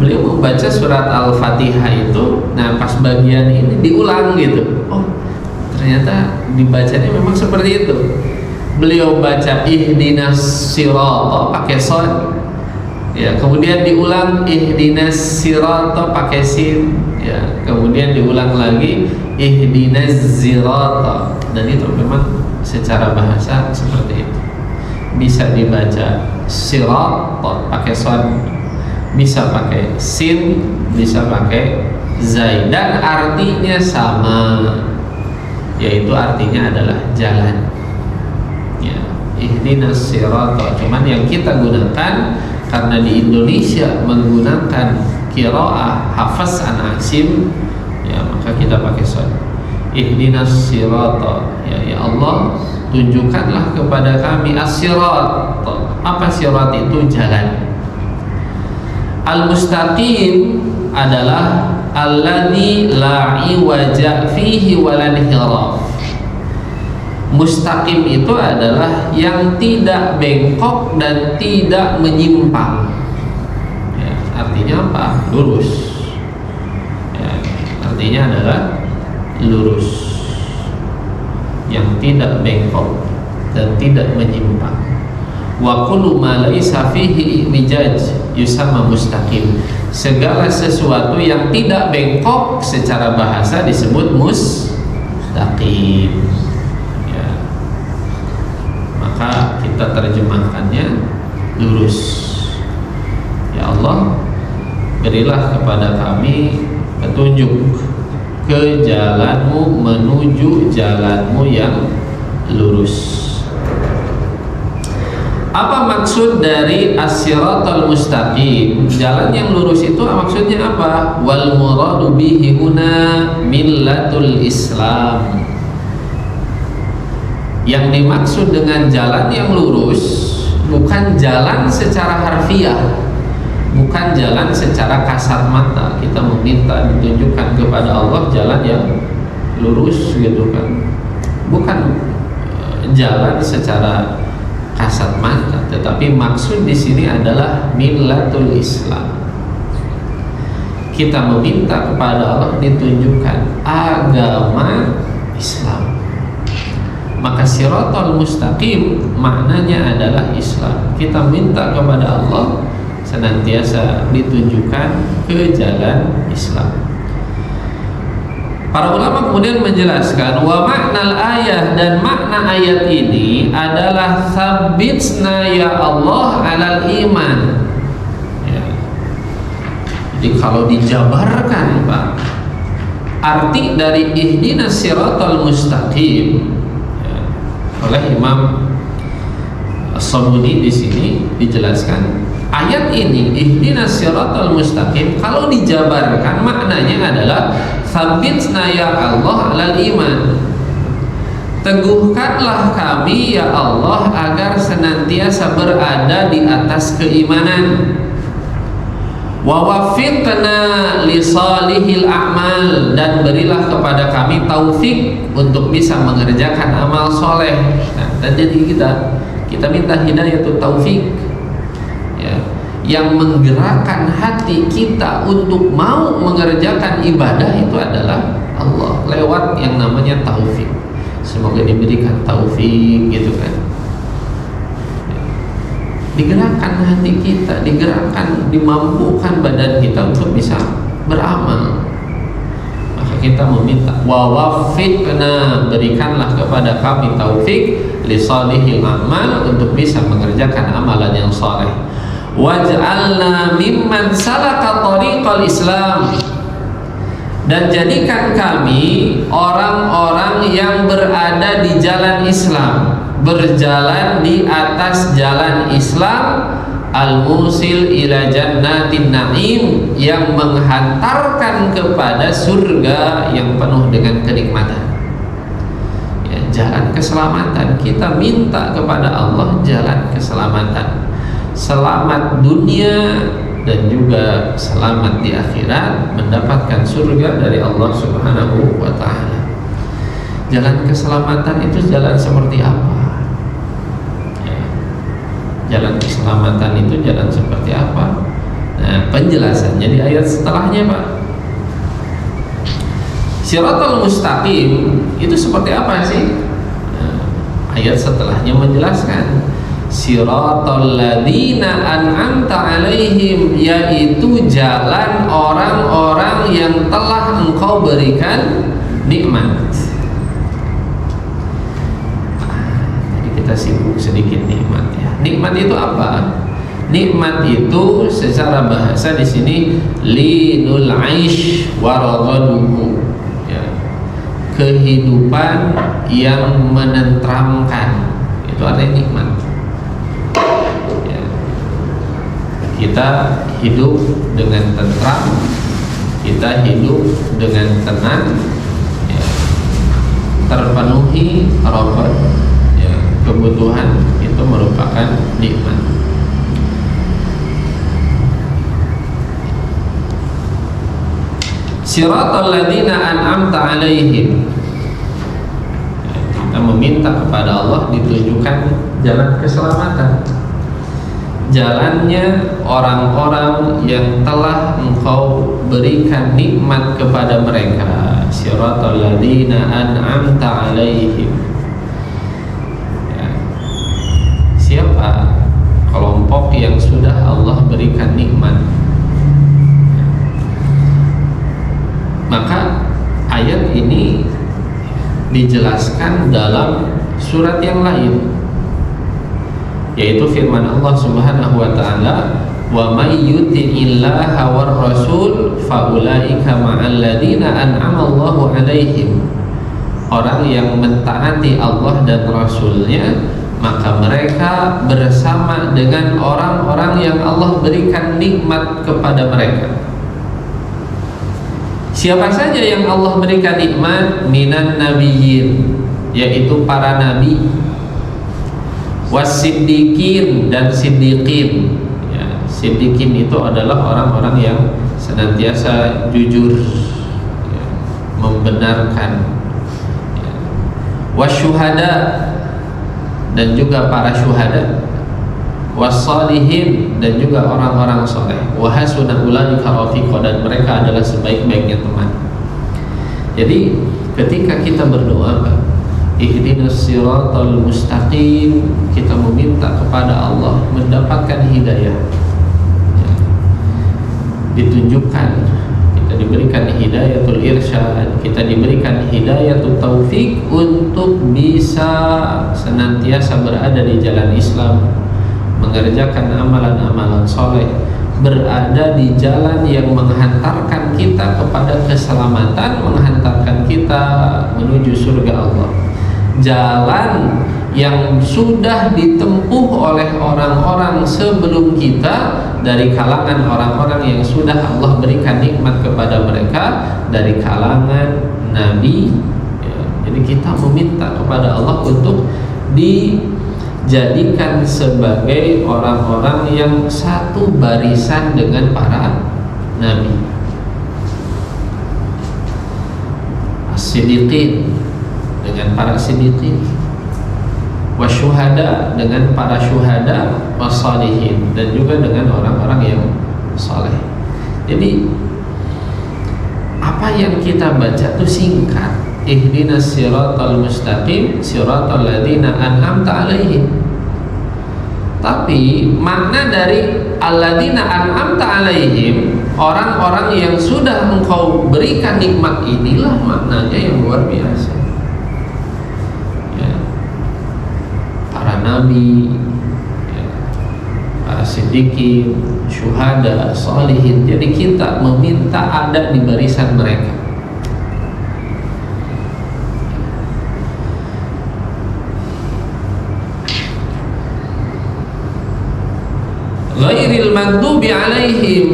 Beliau membaca surat Al-Fatihah itu, nah pas bagian ini diulang gitu. Oh, ternyata dibacanya memang seperti itu. Beliau baca ihdinas sirata pakai shad. Ya, kemudian diulang ihdinas sirata pakai sin. Ya, kemudian diulang lagi ihdinas zirata, dan itu memang secara bahasa seperti itu. Bisa dibaca sirat pakai shad, bisa pakai sin, bisa pakai zai, dan artinya sama, yaitu artinya adalah jalan. Ya, ihdinas sirata. Cuman yang kita gunakan karena di Indonesia menggunakan qiraah Hafs an Asim, ya maka kita pakai shad. Ihdinas sirata, ya Allah tunjukkanlah kepada kami as-sirat. Apa sirat itu? Jalan. Al-mustaqim adalah alladzi la iwaja fihi wala inhiraf. Mustaqim itu adalah yang tidak bengkok dan tidak menyimpang. Ya, artinya apa? Lurus. Ya, artinya adalah lurus, yang tidak bengkok dan tidak menyimpang. Wa kullu ma laisa fihi wijaj yusamma mustaqim. Segala sesuatu yang tidak bengkok secara bahasa disebut mustaqim. Ya. Maka kita terjemahkannya lurus. Ya Allah, berilah kepada kami petunjuk ke jalanmu, menuju jalanmu yang lurus. Apa maksud dari as-siratal mustaqim? Jalan yang lurus itu maksudnya apa? Wal muradu bihi huna millatul Islam. Yang dimaksud dengan jalan yang lurus bukan jalan secara harfiah, bukan jalan secara kasat mata. Kita meminta ditunjukkan kepada Allah jalan yang lurus gitu kan. Bukan jalan secara kasat mata, tetapi maksud di sini adalah millatul Islam. Kita meminta kepada Allah ditunjukkan agama Islam. Maka siratal mustaqim maknanya adalah Islam. Kita minta kepada Allah senantiasa ditunjukkan ke jalan Islam. Para ulama kemudian menjelaskan wa maknal ayah, dan makna ayat ini adalah tsabbitna ya Allah alal iman. Ya. Jadi kalau dijabarkan Pak, arti dari ihdinas siratal mustaqim ya, oleh Imam As-Sabuni di sini dijelaskan ayat ini ihdinas siratal mustaqim kalau dijabarkan maknanya adalah tsabbitna ya Allah alal iman. Teguhkanlah kami ya Allah agar senantiasa berada di atas keimanan. Wa waffiqna li salihil a'mal, dan berilah kepada kami taufik untuk bisa mengerjakan amal soleh. Nah, dan jadi kita minta hidayah taufik ya, yang menggerakkan hati kita untuk mau mengerjakan ibadah itu adalah Allah lewat yang namanya taufik. Semoga diberikan taufik gitu kan. Digerakkan hati kita, digerakkan, dimampukan badan kita untuk bisa beramal. Maka kita meminta wa waffiqna, berikanlah kepada kami taufik li salihil a'mal, untuk bisa mengerjakan amalan yang saleh. Waj'alna mimman salaka tariqal Islam, dan jadikan kami orang-orang yang berada di jalan Islam, berjalan di atas jalan Islam, al-musil ila jannatin na'im, yang menghantarkan kepada surga yang penuh dengan kenikmatan. Ya, keselamatan. Kita minta kepada Allah jalan keselamatan, selamat dunia dan juga selamat di akhirat, mendapatkan surga dari Allah Subhanahu wa ta'ala. Jalan keselamatan itu jalan seperti apa? Jalan keselamatan itu jalan seperti apa? Nah, penjelasannya di ayat setelahnya, Pak. Shiratal mustaqim itu seperti apa sih? Nah, ayat setelahnya menjelaskan Shiratal ladzina an'amta alaihim, yaitu jalan orang-orang yang telah Engkau berikan nikmat. Jadi kita sibuk sedikit nikmat ya. Nikmat itu apa? Nikmat itu secara bahasa di sini linul aish waradaduhu, ya, kehidupan yang menenteramkan, itu artinya nikmat. Ya. Kita hidup dengan tentram, kita hidup dengan tenang, ya, terpenuhi rohot, ya, kebutuhan, itu merupakan nikmat. Shiratal ladzina an'amta alaihim, kita meminta kepada Allah ditunjukkan jalan keselamatan, jalannya orang-orang yang telah Engkau berikan nikmat kepada mereka. Shiratal ladzina an'amta alaihim, ya. Siapa kelompok yang sudah Allah berikan nikmat? Maka ayat ini dijelaskan dalam surat yang lain, yaitu firman Allah Subhanahu wa ta'ala, wa may yuti'illaha war rasul faulaika ma'al ladzina an'ama Allahu 'alaihim. Orang yang mentaati Allah dan Rasulnya, maka mereka bersama dengan orang-orang yang Allah berikan nikmat kepada mereka. Siapa saja yang Allah berikan nikmat? Minan nabiyyin, yaitu para nabi, wasiddiqin, dan siddiqin, ya, siddiqin itu adalah orang-orang yang senantiasa jujur, ya, membenarkan, ya, wasyuhada, dan juga para syuhada, wassalihin, dan juga orang-orang soleh, wa hasuna ulaika rafiqa, dan mereka adalah sebaik-baiknya teman. Jadi ketika kita berdoa, ihdinas siratal mustaqim, kita meminta kepada Allah mendapatkan hidayah, ya, ditunjukkan, kita diberikan hidayatul irsyad, kita diberikan hidayatul taufik untuk bisa senantiasa berada di jalan Islam, mengerjakan amalan-amalan soleh, berada di jalan yang menghantarkan kita kepada keselamatan, menghantarkan kita menuju surga Allah. Jalan yang sudah ditempuh oleh orang-orang sebelum kita, dari kalangan orang-orang yang sudah Allah berikan nikmat kepada mereka, dari kalangan Nabi, ya. Jadi kita meminta kepada Allah untuk dijadikan sebagai orang-orang yang satu barisan dengan para Nabi, as-siddiqin dengan para siddiqin, wasyuhada dengan para syuhada, wassalihin, dan juga dengan orang-orang yang saleh. Jadi apa yang kita baca itu singkat, ihdinas siratal mustaqim siratal ladzina an'amta alaihim. Tapi makna dari alladzina an'amta alaihim, orang-orang yang sudah Engkau berikan nikmat, inilah maknanya yang luar biasa. Ya. Para nabi, ya, para siddiqin, syuhada, salihin. Jadi kita meminta ada di barisan mereka. Ghairil maghdubi alaihim,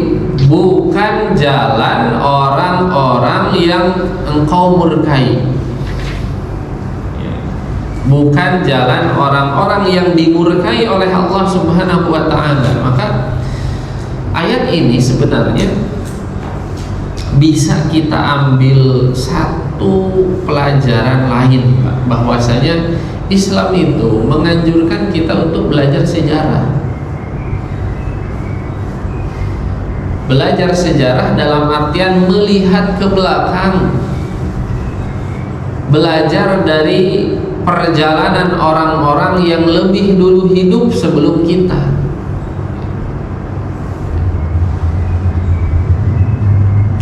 bukan jalan orang-orang yang Engkau murkai, ya. bukan jalan orang-orang yang dimurkai oleh Allah Subhanahu wa taala. Maka ayat ini sebenarnya bisa kita ambil satu pelajaran lain, Pak, bahwasanya Islam itu menganjurkan kita untuk belajar sejarah. Belajar sejarah dalam artian melihat ke belakang, belajar dari perjalanan orang-orang yang lebih dulu hidup sebelum kita.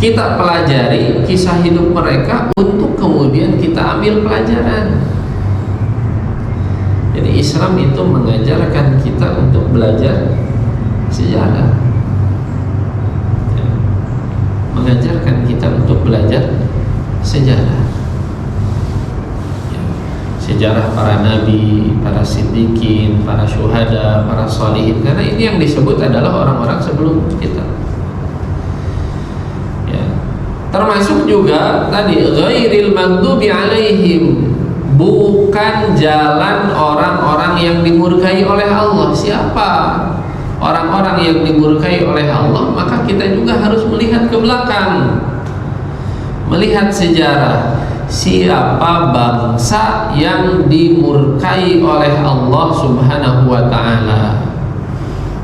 Kita pelajari kisah hidup mereka untuk kemudian kita ambil pelajaran. Jadi Islam itu mengajarkan kita untuk belajar sejarah, mengajarkan kita untuk belajar sejarah. Sejarah para nabi, para siddiqin, para syuhada, para sholihin, karena ini yang disebut adalah orang-orang sebelum kita. Ya. Termasuk juga tadi ghairil maghdubi alaihim, bukan jalan orang-orang yang dimurkai oleh Allah. Siapa orang-orang yang dimurkai oleh Allah? Maka kita juga harus melihat ke belakang, melihat sejarah. Siapa bangsa yang dimurkai oleh Allah Subhanahu wa ta'ala?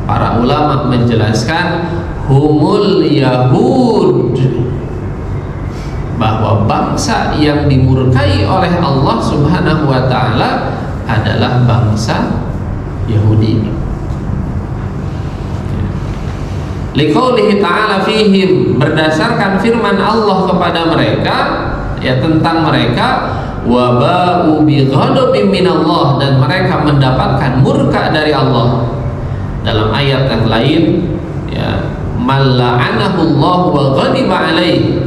Para ulama menjelaskan humul Yahud, bahwa bangsa yang dimurkai oleh Allah Subhanahu wa ta'ala adalah bangsa Yahudi. Liqaulihi ta'ala fihim, berdasarkan firman Allah kepada mereka, ya, tentang mereka, wa ba'u bi ghadabin minallah, dan mereka mendapatkan murka dari Allah. Dalam ayat yang lain, ya, man la'anahu Allah wa ghadiba alaih,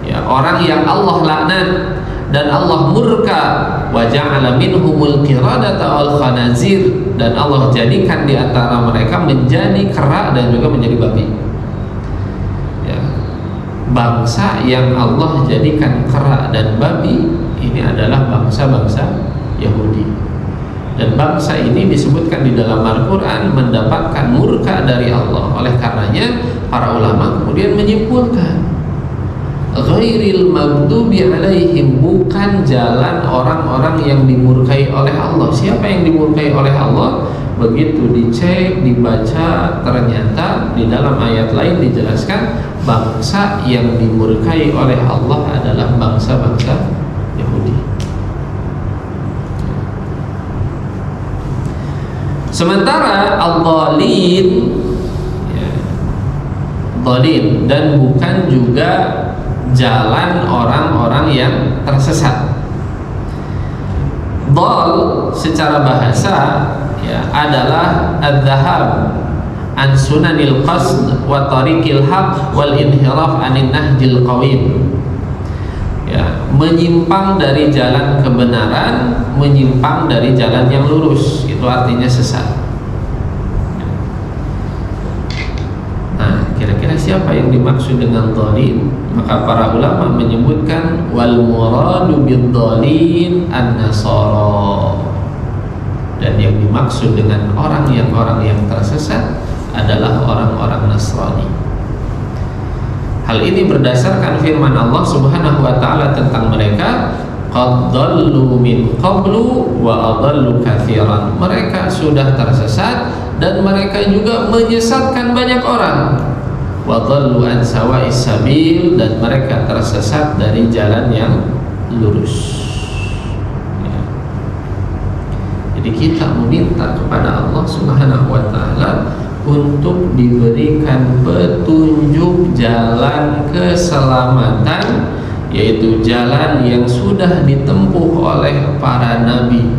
ya, orang yang Allah laknat dan Allah murka, wa ja'ala minhumul qiradata wal khanazir, dan Allah jadikan di antara mereka menjadi kera dan juga menjadi babi. Bangsa yang Allah jadikan kera dan babi ini adalah bangsa-bangsa Yahudi. Dan bangsa ini disebutkan di dalam Al-Quran mendapatkan murka dari Allah. Oleh karenanya para ulama kemudian menyimpulkan ghairil maghdubi alaihim, bukan jalan orang-orang yang dimurkai oleh Allah. Siapa yang dimurkai oleh Allah? Begitu dicek, dibaca, ternyata di dalam ayat lain dijelaskan bangsa yang dimurkai oleh Allah adalah bangsa-bangsa Yahudi. Sementara al-dhalin, ya, dhalin, dan bukan juga jalan orang-orang yang tersesat. Dhal secara bahasa, ya, adalah ad-dhahab an sunanil qasd wa tariqil haq wal inhiraf anin nahjil qawim, ya, menyimpang dari jalan kebenaran, menyimpang dari jalan yang lurus, itu artinya sesat. Nah, kira-kira siapa yang dimaksud dengan dhalin? Maka para ulama menyebutkan wal muradu bid dhalin an-nasara, dan yang dimaksud dengan orang yang tersesat adalah orang-orang Nasrani. Hal ini berdasarkan firman Allah Subhanahu wa ta'ala tentang mereka, qad dhallu min qablu wa adallu katsiran. Mereka sudah tersesat dan mereka juga menyesatkan banyak orang. Wa dhallu an sawa'is sabil, dan mereka tersesat dari jalan yang lurus. Jadi kita meminta kepada Allah Subhanahu wa ta'ala untuk diberikan petunjuk jalan keselamatan, yaitu jalan yang sudah ditempuh oleh para nabi,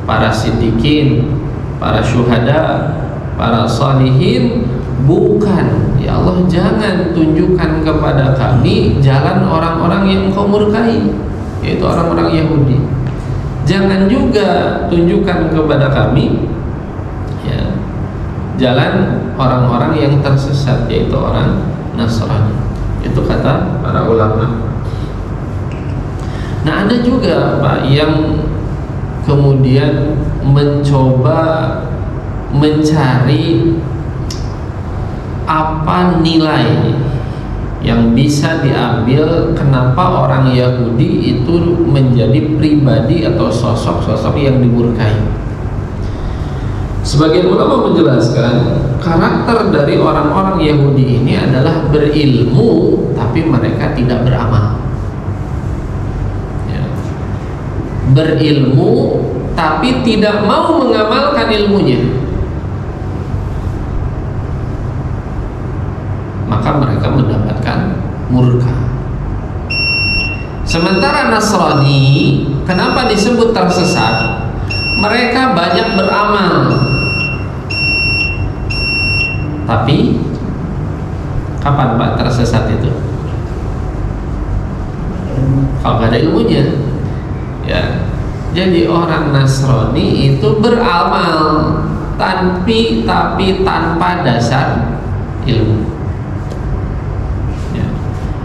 para siddiqin, para syuhada, para salihin. Bukan, ya Allah, jangan tunjukkan kepada kami jalan orang-orang yang Engkau murkai, yaitu orang-orang Yahudi. Jangan juga tunjukkan kepada kami, ya, jalan orang-orang yang tersesat, yaitu orang Nasrani. Itu kata para ulama. Nah, ada juga, Pak, yang kemudian mencoba mencari apa nilai yang bisa diambil kenapa orang Yahudi itu menjadi pribadi atau sosok-sosok yang dimurkai. Sebagian ulama menjelaskan karakter dari orang-orang Yahudi ini adalah berilmu tapi mereka tidak beramal. Ya. Berilmu tapi tidak mau mengamalkan ilmunya, maka mereka mendapatkan murka. Sementara Nasrani, kenapa disebut tersesat? Mereka banyak beramal, tapi kapan Pak tersesat itu? Kalau nggak ada ilmunya, ya. Jadi orang Nasrani itu beramal, tapi tanpa dasar ilmu. Ya.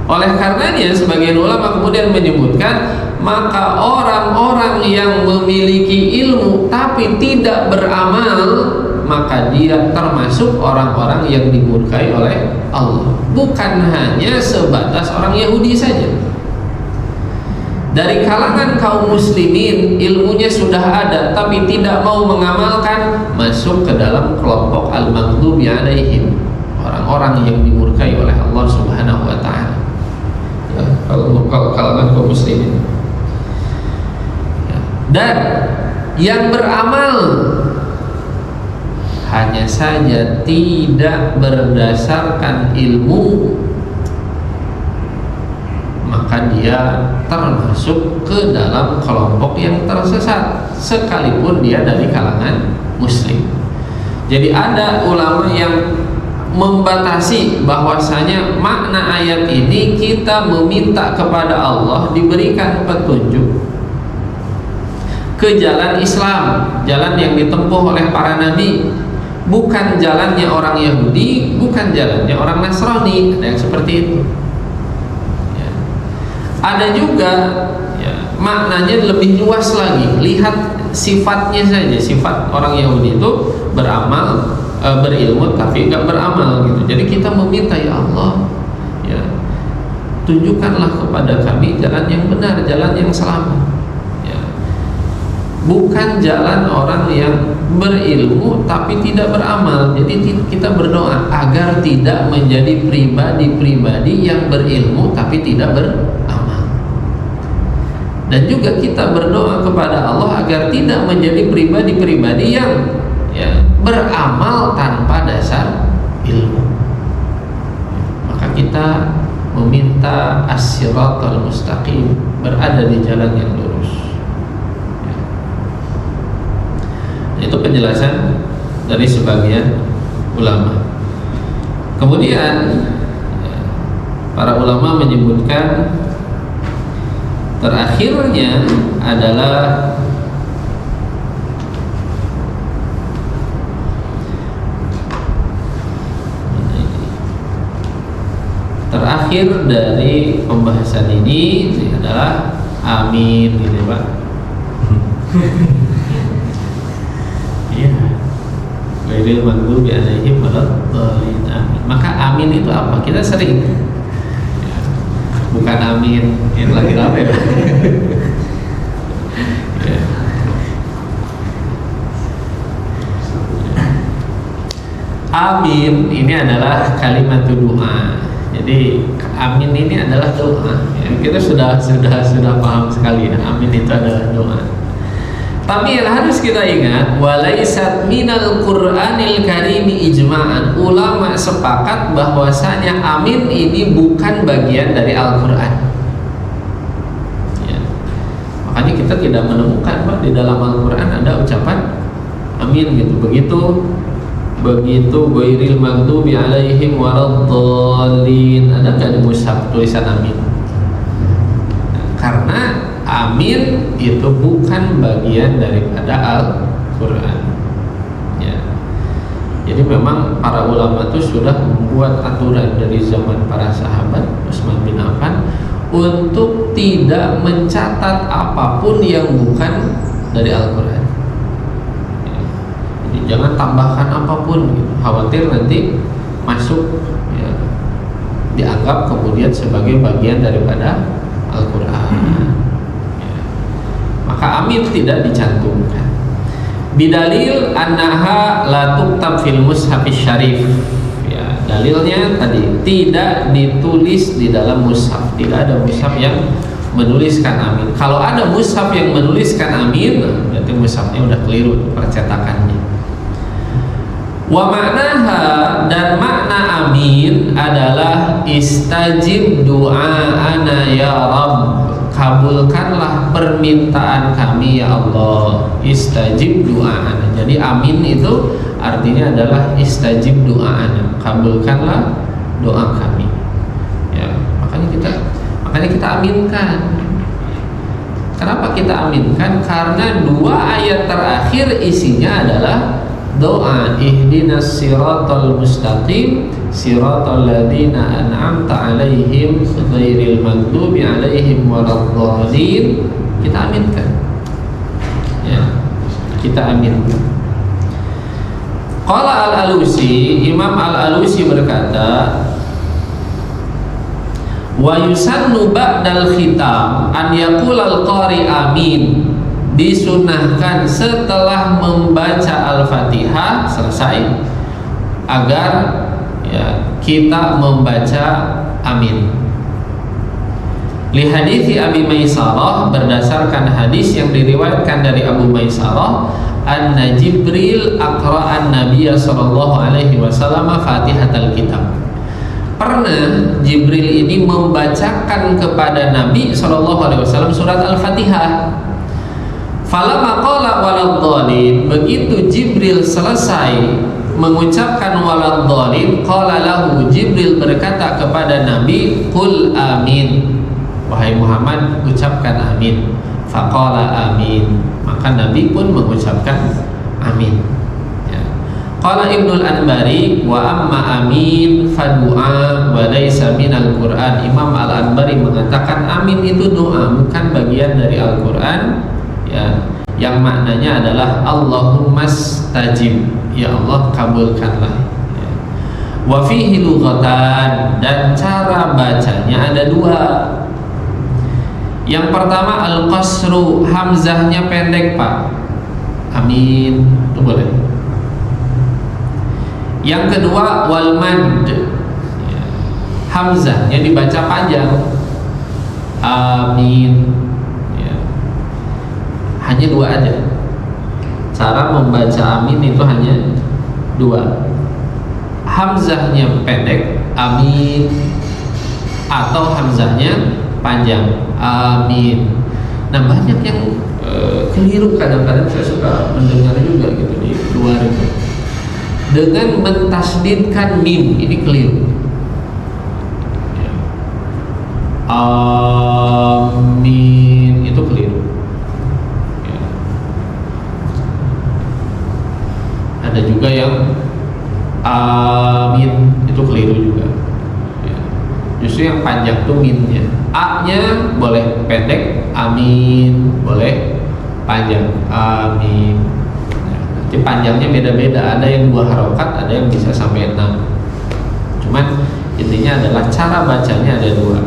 Oleh karenanya, sebagian ulama kemudian menyebutkan, maka orang-orang yang memiliki ilmu tapi tidak beramal, maka dia termasuk orang-orang yang dimurkai oleh Allah. Bukan hanya sebatas orang Yahudi saja. Dari kalangan kaum muslimin ilmunya sudah ada tapi tidak mau mengamalkan, masuk ke dalam kelompok al-maghdubi alaihim, orang-orang yang dimurkai oleh Allah Subhanahu wa taala. Ya, kalau kalangan kaum muslimin. Ya. Dan yang beramal hanya saja tidak berdasarkan ilmu, maka dia termasuk ke dalam kelompok yang tersesat sekalipun dia dari kalangan muslim. Jadi ada ulama yang membatasi bahwasanya makna ayat ini kita meminta kepada Allah diberikan petunjuk ke jalan Islam, jalan yang ditempuh oleh para nabi, bukan jalannya orang Yahudi, bukan jalannya orang Nasrani. Ada yang seperti itu. Ada juga ya, maknanya lebih luas lagi. Lihat sifatnya saja. Sifat orang Yahudi itu beramal, berilmu tapi nggak beramal gitu. Jadi kita meminta, ya Allah, ya tunjukkanlah kepada kami jalan yang benar, jalan yang selamat. Ya. Bukan jalan orang yang berilmu tapi tidak beramal. Jadi kita berdoa agar tidak menjadi pribadi-pribadi yang berilmu tapi tidak beramal. Dan juga kita berdoa kepada Allah agar tidak menjadi pribadi-pribadi yang ya, beramal tanpa dasar ilmu. Maka kita meminta as-siratal mustaqim, berada di jalan yang lurus. Ya. Itu penjelasan dari sebagian ulama. Kemudian ya, para ulama menyebutkan terakhirnya adalah terakhir dari pembahasan ini adalah amin, gitu Pak. Iya. Ghairil maghdubi alaihim waladdallin. Amin. Maka amin itu apa? Kita sering bukan amin, ini lagi apa ya? Amin ini adalah kalimat doa. Jadi amin ini adalah doa. Ya, kita sudah paham sekali ya, amin itu adalah doa. Tapi yang harus kita ingat, walaisat minal Qur'anil Karimi ijma'an. Ulama sepakat bahwasanya amin ini bukan bagian dari Al-Qur'an. Ya. Makanya kita tidak menemukan Pak di dalam Al-Qur'an ada ucapan amin gitu. Begitu ghairil maghdubi alaihim waladdallin. Ada enggak di mushaf tulisan amin? Nah, karena amin itu bukan bagian daripada Al-Quran ya. Jadi memang para ulama itu sudah membuat aturan dari zaman para sahabat Utsman bin Affan untuk tidak mencatat apapun yang bukan dari Al-Quran. Ya. Jadi jangan tambahkan apapun gitu. Khawatir nanti masuk ya, dianggap kemudian sebagai bagian daripada Al-Quran. Ya. Maka amin tidak dicantumkan. Bidalil annaha la tuktab fil mushafis syarif. Ya, dalilnya tadi tidak ditulis di dalam mushaf. Tidak ada mushaf yang menuliskan amin. Kalau ada mushaf yang menuliskan amin, berarti mushafnya udah keliru percetakannya. Wa maknaha, dan makna amin adalah istajib du'aana ya Rabb, kabulkanlah permintaan kami ya Allah. Istajib du'aana. Jadi amin itu artinya adalah istajib du'aana, kabulkanlah doa kami. Ya, makanya kita aminkan. Kenapa kita aminkan? Karena dua ayat terakhir isinya adalah doa ihdinas siratal mustaqim siratal ladzina an'amta 'alaihim ghairil maghdubi 'alaihim waladdallin. Kita aminkan. Ya, kita aminkan. Qala Al-Alusi, Imam Al-Alusi berkata, wa yusannu ba'dal khitam an yaqulal qari amin. Disunahkan setelah membaca Al-Fatihah selesai agar ya, kita membaca amin. Li hadithi Abi Maisarah, berdasarkan hadis yang diriwayatkan dari Abu Maisarah, anna Jibril aqra'an Nabiyya sallallahu alaihi wasallam Fatihatal Kitab. Pernah Jibril ini membacakan kepada Nabi sallallahu alaihi wasallam surat Al-Fatihah. Falamma qala waladdallin, begitu Jibril selesai mengucapkan waladdallin, qala lahu, Jibril berkata kepada Nabi, qul amin, wahai Muhammad ucapkan amin. Faqala amin, maka Nabi pun mengucapkan amin. Ya. Qala Ibnul Anbari, wa amma amin fadu'a wa laysa minal Qur'an. Imam Al-Anbari mengatakan amin itu doa, bukan bagian dari Al-Quran. Ya, yang maknanya adalah Allahumma stajib, ya Allah kabulkanlah. Ya. Wa fihi lughatan, dan cara bacanya ada dua. Yang pertama al-qasru, hamzahnya pendek Pak, amin, itu boleh. Yang kedua wal mad, ya, hamzahnya dibaca panjang, amin. Hanya dua aja. Cara membaca amin itu hanya dua. Hamzahnya pendek, amin, atau hamzahnya panjang, amin. Nah, banyak yang keliru, kadang-kadang saya suka mendengar juga gitu di luar itu, dengan mentasdidkan mim, ini keliru. Amin itu keliru. Ada juga yang amin itu keliru juga. Ya. Justru yang panjang tuh minnya. A-nya boleh pendek, amin, boleh panjang, amin. Ya, nanti panjangnya beda-beda. Ada yang 2 harokat, ada yang bisa sampai 6. Cuman intinya adalah cara bacanya ada 2,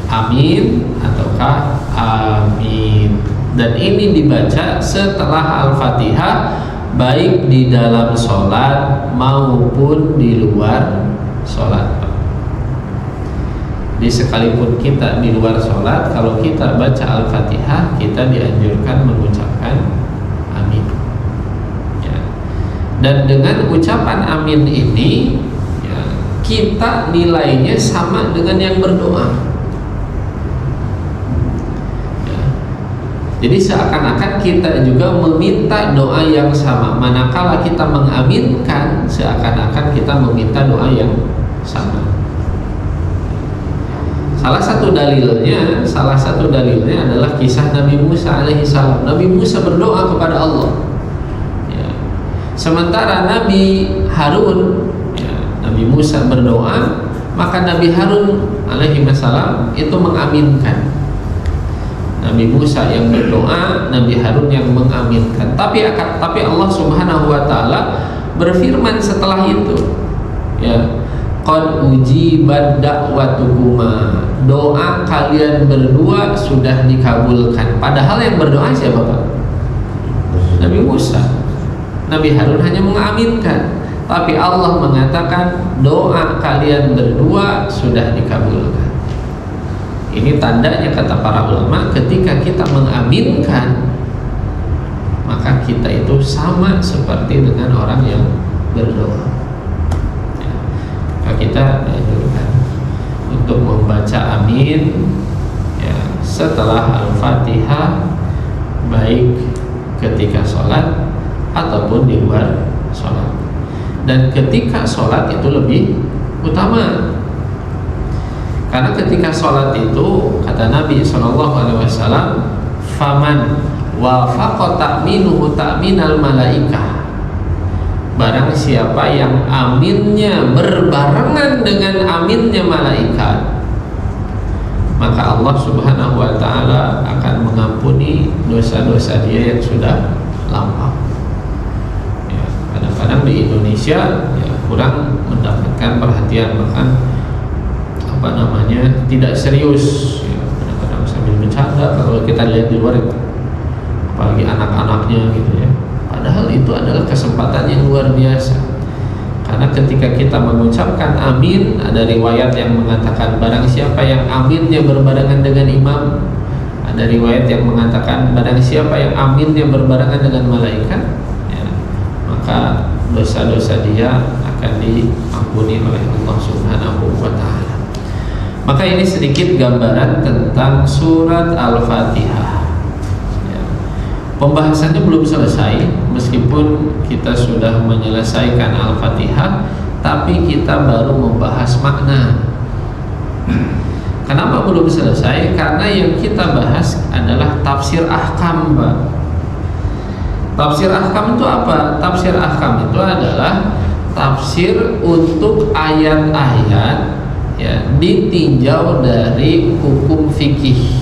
amin ataukah amin. Dan ini dibaca setelah Al-Fatihah, baik di dalam sholat maupun di luar sholat. Jadi sekalipun kita di luar sholat, kalau kita baca Al-Fatihah, kita dianjurkan mengucapkan amin. Ya. Dan dengan ucapan amin ini, ya, kita nilainya sama dengan yang berdoa. Jadi seakan-akan kita juga meminta doa yang sama. Manakala kita mengaminkan, seakan-akan kita meminta doa yang sama. Salah satu dalilnya adalah kisah Nabi Musa alaihissalam. Nabi Musa berdoa kepada Allah. Ya. Sementara Nabi Harun, ya, Nabi Musa berdoa, maka Nabi Harun alaihissalam itu mengaminkan. Nabi Musa yang berdoa, Nabi Harun yang mengaminkan. Tapi Allah Subhanahu wa taala berfirman setelah itu, ya, qad ujibat da'watukuma, doa kalian berdua sudah dikabulkan. Padahal yang berdoa siapa, Pak? Nabi Musa. Nabi Harun hanya mengaminkan. Tapi Allah mengatakan doa kalian berdua sudah dikabulkan. Ini tandanya, kata para ulama, ketika kita mengaminkan, maka kita itu sama seperti dengan orang yang berdoa. Ya. Maka kita dianjurkan untuk membaca amin, ya, setelah Al-Fatihah, baik ketika sholat ataupun di luar sholat. Dan ketika sholat itu lebih utama, karena ketika sholat itu kata Nabi SAW, faman wafaqa ta'minuhu ta'minal malaikah, barang siapa yang aminnya berbarengan dengan aminnya malaikat, maka Allah Subhanahu wa taala akan mengampuni dosa-dosa dia yang sudah lampau. Kadang-kadang di Indonesia ya kurang mendapatkan perhatian, bahkan tidak serius, ya, kadang-kadang sambil bercanda kalau kita lihat di luar, apalagi anak-anaknya gitu ya. Padahal itu adalah kesempatan yang luar biasa, karena ketika kita mengucapkan amin, ada riwayat yang mengatakan barang siapa yang aminnya berbarengan dengan imam, ada riwayat yang mengatakan barang siapa yang aminnya berbarengan dengan malaikat, maka dosa-dosa dia akan diampuni oleh Allah Subhanahu wa taala. Maka ini sedikit gambaran tentang surat Al-Fatihah. Ya. Pembahasannya belum selesai, meskipun kita sudah menyelesaikan Al-Fatihah, tapi kita baru membahas makna. Kenapa belum selesai? Karena yang kita bahas adalah tafsir ahkam, Pak. Tafsir ahkam itu apa? Tafsir ahkam itu adalah tafsir untuk ayat-ayat, ya, ditinjau dari hukum fikih.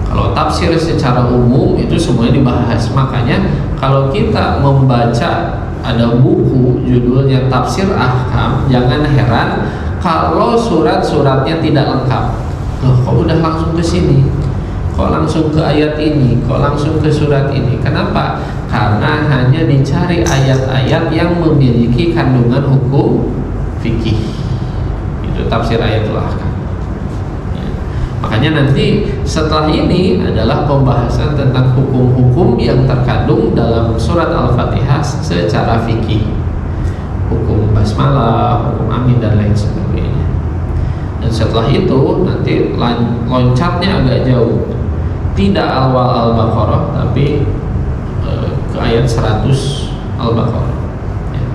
Kalau tafsir secara umum itu semuanya dibahas. Makanya kalau kita membaca ada buku judulnya Tafsir Ahkam, jangan heran kalau surat-suratnya tidak lengkap. Loh, kok udah langsung ke sini? Kok langsung ke ayat ini? Kok langsung ke surat ini? Kenapa? Karena hanya dicari ayat-ayat yang memiliki kandungan hukum fikih. Itu tafsir ayatul ahkam. Ya. Makanya nanti setelah ini adalah pembahasan tentang hukum-hukum yang terkandung dalam surat Al-Fatihah secara fikih. Hukum basmalah, hukum amin dan lain sebagainya. Dan setelah itu nanti loncatnya agak jauh. Tidak awal Al-Baqarah, tapi ke ayat 100 Al-Baqarah. Ya.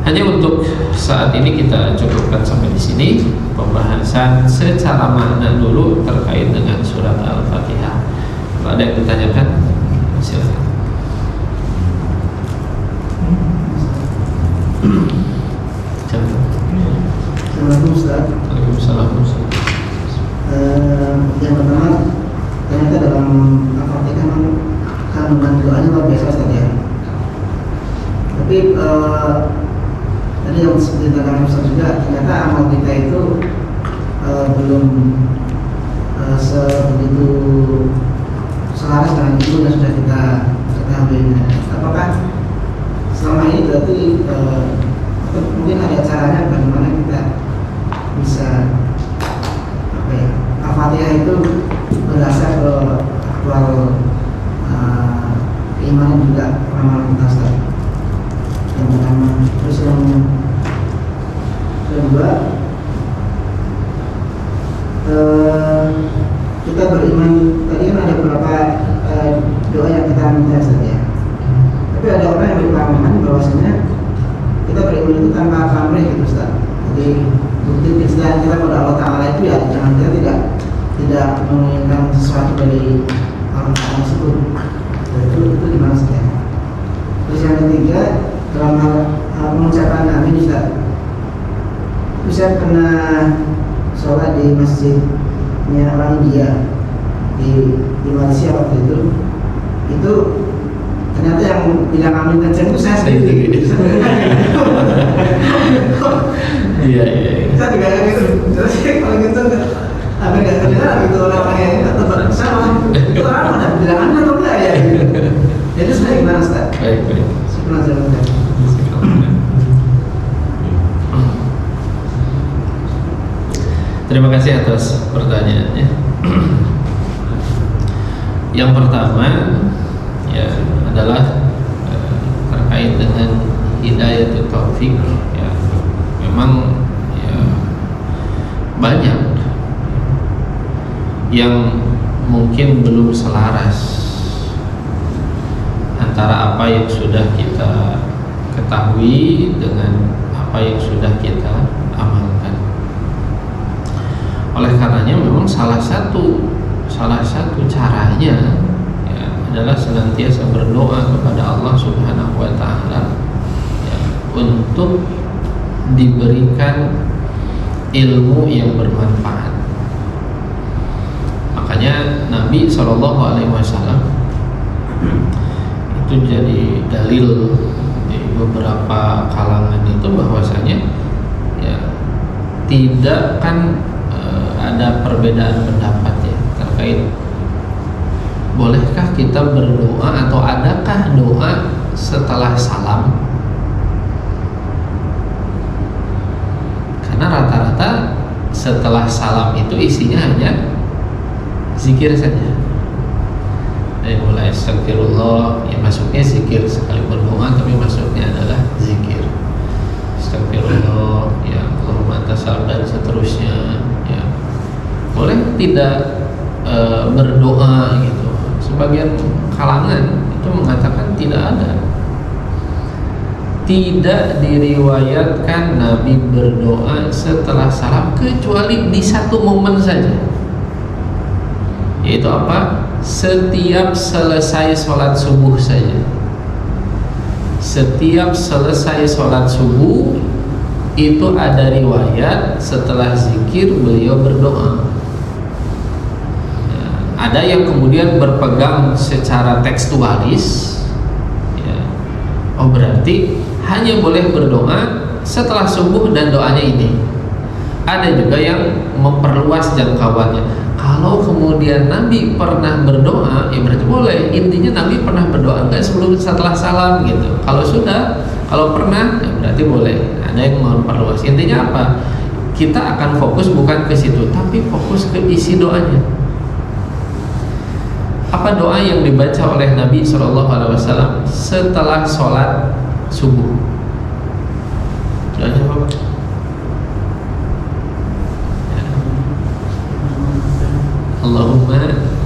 Hanya untuk saat ini kita cukupkan sampai di sini pembahasan secara makna dulu terkait dengan surat Al-Fatihah. Kalau ada yang ditanyakan, silakan. Assalamualaikum Ustaz. Waalaikumsalam. Yang pertama, ternyata dalam Al-Fatihah kandungan doanya luar biasa Ustaz ya. Tapi tadi yang diceritakan Ustaz juga, ternyata amal kita itu belum sebegitu selaras dengan itu yang sudah kita ketahui. Apakah selama ini berarti mungkin ada caranya bagaimana kita bisa Al-Fatihah itu berdasar ke aktual keimanan juga amalan kita Ustaz. Yang pertama, terus yang kedua, kita beriman. Tadi kan ada beberapa doa yang kita minta saja. Tapi ada orang yang berpemahaman bahwasanya kita beriman itu tanpa pamrih gitu Ustaz. Jadi bukti kesediaan kita pada Allah Ta'ala itu ya jangan kita tidak menginginkan sesuatu dari Allah Ta'ala tersebut. Itu gimana saja. Terus yang ketiga, dalam hal pengucapan amin Ustaz, itu saya pernah sholat di masjidnya orang India. di Malaysia waktu itu ternyata yang bilang amin kenceng itu saya sendiri. Iya. Saya juga gitu. Terus kalau gitu amin nggak kedengaran gitu orang-orang yang tetap sama. Itu orang ada bilang amin atau enggak ya? Jadi saya gimana Ustaz? Baik. Sebenarnya. Terima kasih atas pertanyaannya. Yang pertama ya adalah terkait dengan hidayah taufik. Ya, memang ya, banyak yang mungkin belum selaras antara apa yang sudah kita ketahui dengan apa yang sudah kita amalkan. Oleh karenanya memang salah satu caranya ya, adalah senantiasa berdoa kepada Allah Subhanahu wa taala ya, untuk diberikan ilmu yang bermanfaat. Makanya Nabi SAW itu jadi dalil di beberapa kalangan itu bahwasanya ya tidak kan ada perbedaan pendapat ya terkait bolehkah kita berdoa atau adakah doa setelah salam, karena rata-rata setelah salam itu isinya hanya zikir saja. Dari mulai astagfirullah ya masuknya zikir, sekalipun doa tapi masuknya adalah zikir. Astagfirullah ya Allahumma anta salam dan seterusnya ya. Boleh tidak berdoa gitu. Sebagian kalangan itu mengatakan tidak ada. Tidak diriwayatkan Nabi berdoa setelah salam kecuali di satu momen saja. Yaitu apa? Setiap selesai sholat subuh saja. Setiap selesai sholat subuh itu ada riwayat setelah zikir beliau berdoa. Nah, ada yang kemudian berpegang secara tekstualis ya. Oh berarti hanya boleh berdoa setelah subuh dan doanya ini. Ada juga yang memperluas jangkauannya. Kalau kemudian Nabi pernah berdoa, ya berarti boleh. Intinya Nabi pernah berdoa enggak sebelum setelah salam gitu. Kalau pernah, ya berarti boleh. Ada yang memperluas. Intinya apa? Kita akan fokus bukan ke situ, tapi fokus ke isi doanya. Apa doa yang dibaca oleh Nabi SAW setelah sholat subuh? Doanya apa? Allahumma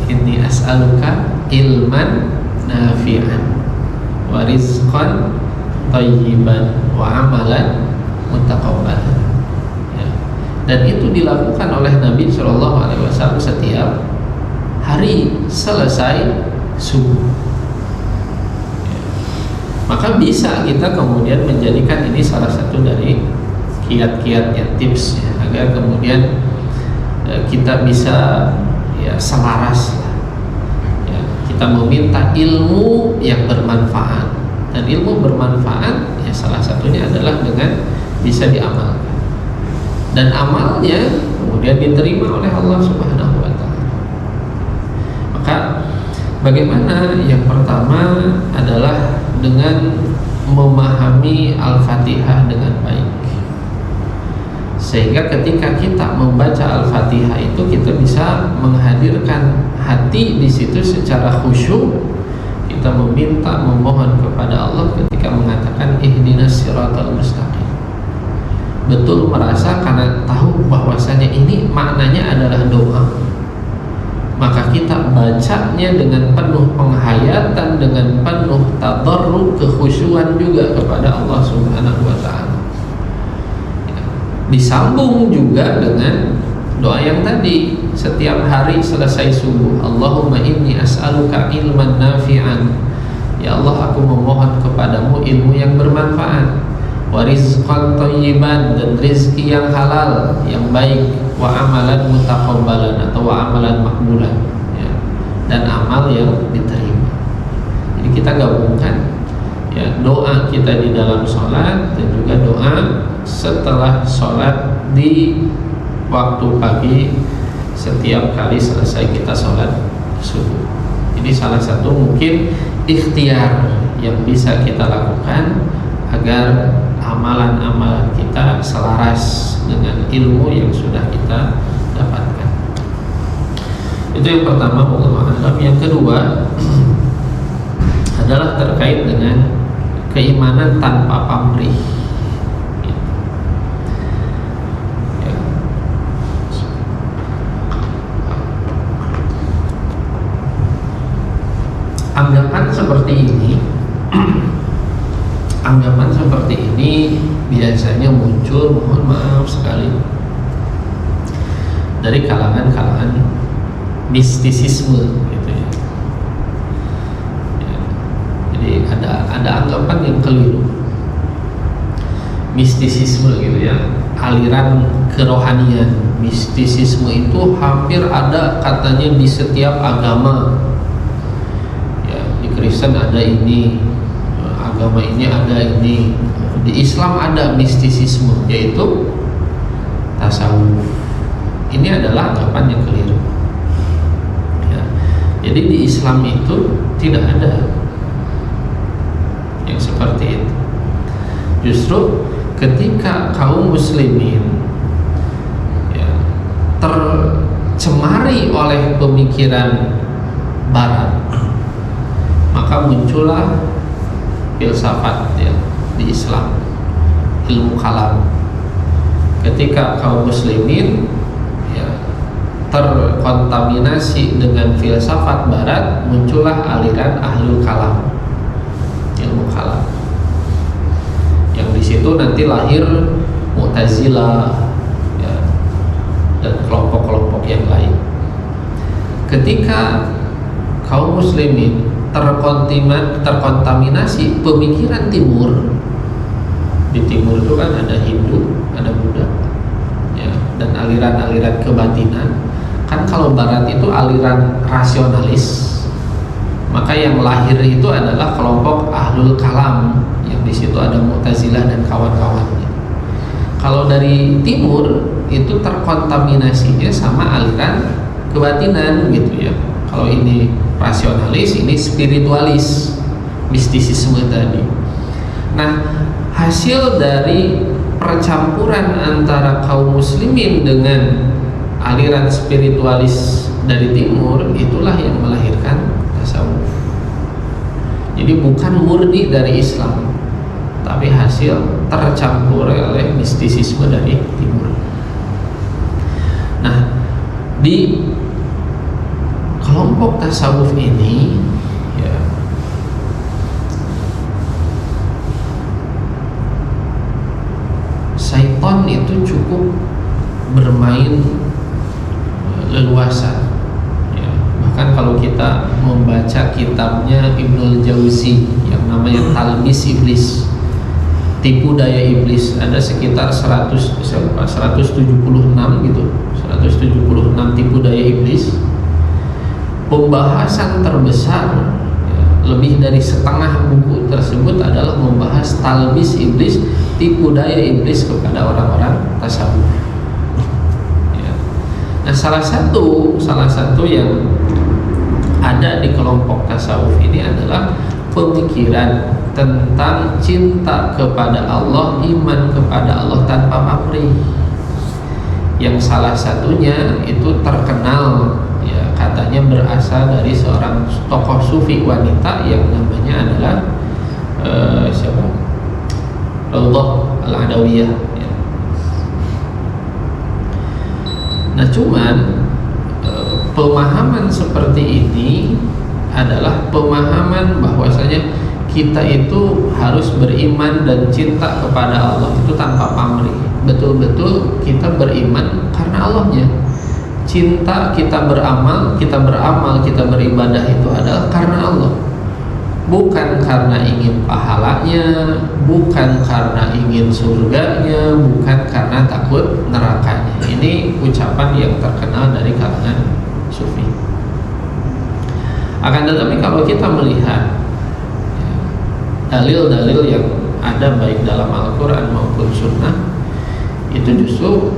inni as'aluka ilman nafi'an wa rizqan thayyiban wa amalan mutaqabbalan ya. Dan itu dilakukan oleh Nabi SAW setiap hari selesai subuh ya. Maka bisa kita kemudian menjadikan ini salah satu dari kiat-kiatnya, tipsnya, agar kemudian kita bisa ya selaras lah. Ya, kita meminta ilmu yang bermanfaat, dan ilmu bermanfaat ya salah satunya adalah dengan bisa diamalkan, dan amalnya kemudian diterima oleh Allah Subhanahu wa taala. Maka bagaimana? Yang pertama adalah dengan memahami Al-Fatihah dengan baik, sehingga ketika kita membaca Al-Fatihah itu kita bisa menghadirkan hati di situ secara khusyuk. Kita meminta, memohon kepada Allah ketika mengatakan ihdinas siratal mustaqim. Betul merasa karena tahu bahwasanya ini maknanya adalah doa. Maka kita bacanya dengan penuh penghayatan, dengan penuh tadarruk, kekhusyuan juga kepada Allah Subhanahu wa taala. Disambung juga dengan doa yang tadi setiap hari selesai subuh. Allahumma inni as'aluka ilman nafi'an. Ya Allah, aku memohon kepadamu ilmu yang bermanfaat. Wa rizqan thayyiban, dan rezeki yang halal, yang baik. Wa amalan mutaqabbalan, atau wa amalan makbulan ya. dan amal yang diterima. Jadi kita gabungkan ya, doa kita di dalam sholat dan juga doa setelah sholat di waktu pagi setiap kali selesai kita sholat subuh. Ini salah satu mungkin ikhtiar yang bisa kita lakukan agar amalan-amalan kita selaras dengan ilmu yang sudah kita dapatkan. Itu yang pertama, wallahu a'lam. Yang kedua adalah terkait dengan keimanan tanpa pamrih. Ya. Anggapan seperti ini biasanya muncul, mohon maaf sekali, dari kalangan mistisisme gitu ya. Jadi ada anggapan yang keliru, mistisisme gitu ya, aliran kerohanian. Mistisisme itu hampir ada katanya di setiap agama ya. Di Kristen ada ini, agama ini ada ini, di Islam ada mistisisme, yaitu tasawuf. Ini adalah anggapan yang keliru ya. Jadi di Islam itu tidak ada yang seperti itu. Justru ketika kaum muslimin ya, tercemari oleh pemikiran barat, maka muncullah filsafat ya di Islam, ilmu kalam. Ketika kaum muslimin ya terkontaminasi dengan filsafat barat, muncullah aliran ahlul kalam, ilmu kalam. Yang di situ nanti lahir Mu'tazilah ya, dan kelompok-kelompok yang lain. Ketika kaum muslimin terkontaminasi pemikiran timur, di timur itu kan ada Hindu, ada Buddha ya, dan aliran-aliran kebatinan. Kan kalau barat itu aliran rasionalis, maka yang lahir itu adalah kelompok ahlul kalam, yang di situ ada Mu'tazilah dan kawan-kawannya. Kalau dari timur itu terkontaminasinya sama aliran kebatinan gitu ya. Kalau ini rasionalis, ini spiritualis, mistisisme tadi. Nah, hasil dari percampuran antara kaum muslimin dengan aliran spiritualis dari timur, itulah yang melahirkan tasawuf. Jadi bukan murni dari Islam, tapi hasil tercampur oleh mistisisme dari timur. Nah, di kelompok tasawuf ini ya, syaitan itu cukup bermain leluasa ya. Bahkan kalau kita membaca kitabnya Ibnul Jauzi yang namanya Talbis Iblis, tipu daya iblis, ada sekitar 176 gitu, 176 tipu daya iblis. Pembahasan terbesar ya, lebih dari setengah buku tersebut adalah membahas talbis iblis, tipu daya iblis kepada orang-orang tasawuf ya. Nah, salah satu yang ada di kelompok tasawuf ini adalah pemikiran tentang cinta kepada Allah, iman kepada Allah tanpa pamrih. Yang salah satunya itu terkenal ya, katanya berasal dari seorang tokoh sufi wanita yang namanya adalah siapa? Raudhah Al-Adawiyah ya. Nah, cuman pemahaman seperti ini adalah pemahaman bahwasanya kita itu harus beriman dan cinta kepada Allah itu tanpa pamrih. Betul-betul kita beriman karena Allahnya. Cinta kita beramal, kita beribadah itu adalah karena Allah. Bukan karena ingin pahalanya, bukan karena ingin surganya, bukan karena takut nerakanya. Ini ucapan yang terkenal dari kalangan sufi. Akan tetapi kalau kita melihat dalil-dalil yang ada baik dalam Al-Quran maupun Sunnah, itu justru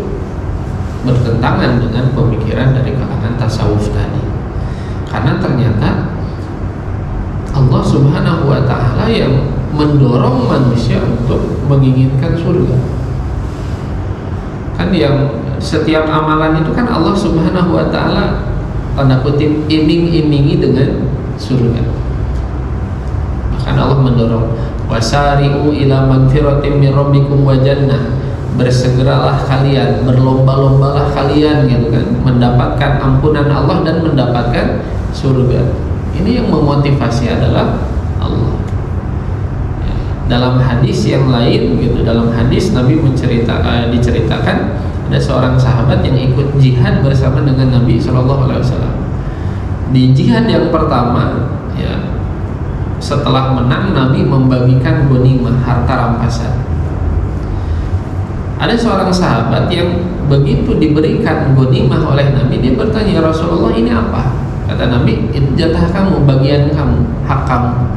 bertentangan dengan pemikiran dari kalangan tasawuf tadi. Karena ternyata Allah Subhanahu wa Ta'ala yang mendorong manusia untuk menginginkan surga. Kan yang setiap amalan itu kan Allah Subhanahu wa Ta'ala tanda kutip iming-imingi dengan surga. Bahkan Allah mendorong, wasari'u ila magfiratin min rabbikum wa jannah, bersegeralah kalian, berlomba-lombalah kalian gitu kan, mendapatkan ampunan Allah dan mendapatkan surga. Ini yang memotivasi adalah Allah. Dalam hadis yang lain gitu, dalam hadis Nabi diceritakan ada seorang sahabat yang ikut jihad bersama dengan Nabi SAW. Di jihad yang pertama, ya, setelah menang Nabi membagikan ghanimah, harta rampasan. Ada seorang sahabat yang begitu diberikan ghanimah oleh Nabi, dia bertanya, Rasulullah, ini apa? Kata Nabi, itu jatah kamu, bagian kamu, hak kamu.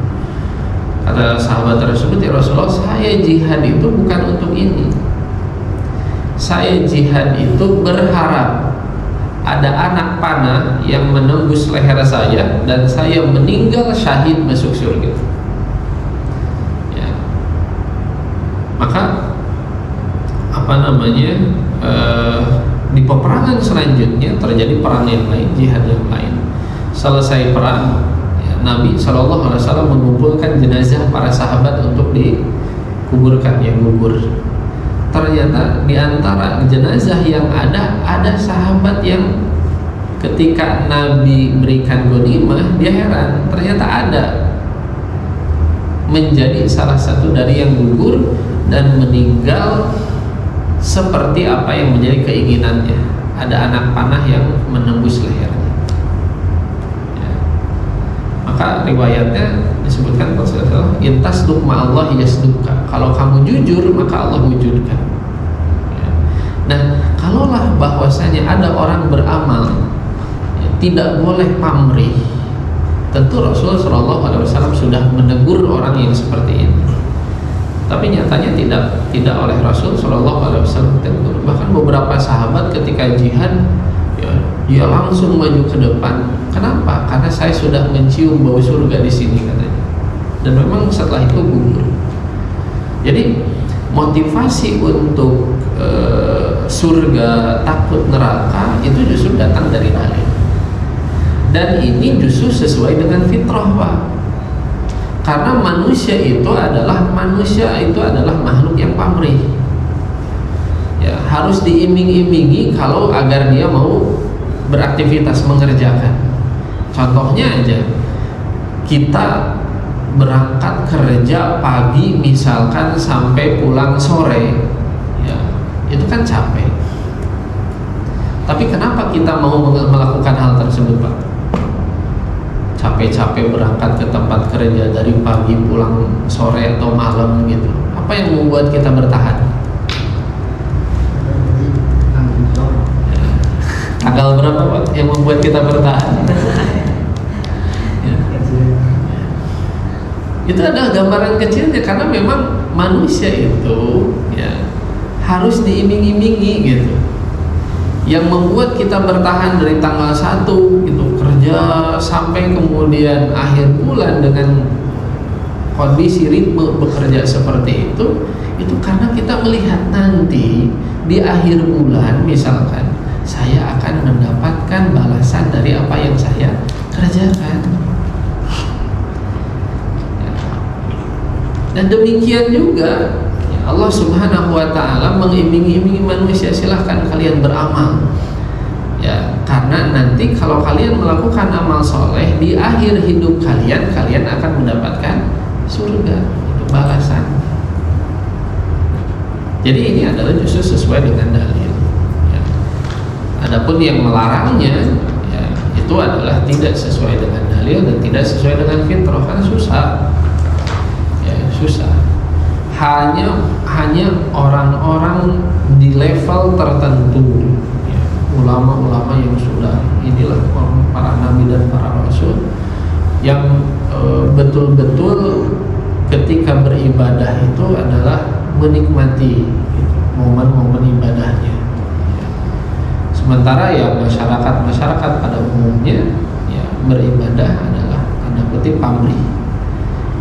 Kata sahabat tersebut, ya Rasulullah, saya jihad itu bukan untuk ini. Saya jihad itu berharap ada anak panah yang menembus leher saya dan saya meninggal syahid masuk surga. Ya. Maka di peperangan selanjutnya terjadi perang yang lain, jihad yang lain. Selesai perang, ya, Nabi SAW mengumpulkan jenazah para sahabat untuk dikuburkan, yang gugur. Ternyata di antara jenazah yang ada sahabat yang ketika Nabi berikan ghanimah, dia heran, ternyata ada menjadi salah satu dari yang gugur dan meninggal seperti apa yang menjadi keinginannya. Ada anak panah yang menembus lehernya. Ya. Maka riwayatnya disebutkan adalah intasduq ma'allah yasduqka. Kalau kamu jujur maka Allah wujudkan. Ya. Nah, kalaulah bahwasanya ada orang beramal, ya, tidak boleh pamrih. Tentu Rasulullah SAW sudah menegur orang yang seperti ini. Tapi nyatanya tidak oleh Rasul SAW ditegur. Bahkan beberapa sahabat ketika jihad, ya, dia langsung maju ke depan. Kenapa? Karena saya sudah mencium bau surga di sini katanya. Dan memang setelah itu gugur. Jadi motivasi untuk surga, takut neraka itu justru datang dari dalil. Dan ini justru sesuai dengan fitrah, Pak. Karena manusia itu adalah makhluk yang pamrih. Ya, harus diiming-imingi kalau agar dia mau beraktivitas, mengerjakan. Contohnya aja, kita berangkat kerja pagi misalkan sampai pulang sore, ya, itu kan capek. Tapi kenapa kita mau melakukan hal tersebut, Pak? Capek-capek berangkat ke tempat kerja dari pagi pulang sore atau malam gitu. Apa yang membuat kita bertahan? Tanggal berapa, Pak, yang membuat kita bertahan? Ya. Itu adalah gambaran kecilnya, karena memang manusia itu, ya, harus diiming-imingi gitu. Yang membuat kita bertahan dari tanggal 1 gitu, kerja sampai kemudian akhir bulan dengan kondisi ritme bekerja seperti itu karena kita melihat nanti di akhir bulan misalkan saya akan mendapatkan balasan dari apa yang saya kerjakan. Dan demikian juga Allah Subhanahu wa Ta'ala mengiming-imingi manusia, silahkan kalian beramal, ya, karena nanti kalau kalian melakukan amal soleh di akhir hidup kalian akan mendapatkan surga, itu balasan. Jadi ini adalah justru sesuai dengan dalil, ya. Adapun yang melarangnya, ya, itu adalah tidak sesuai dengan dalil dan tidak sesuai dengan fitrah, karena susah, ya, susah. Hanya orang-orang di level tertentu, ya, ulama-ulama yang sudah inilah para nabi dan para rasul, yang betul-betul ketika beribadah itu adalah menikmati gitu, momen-momen ibadahnya. Sementara ya masyarakat pada umumnya ya beribadah adalah tanda kutip pamrih,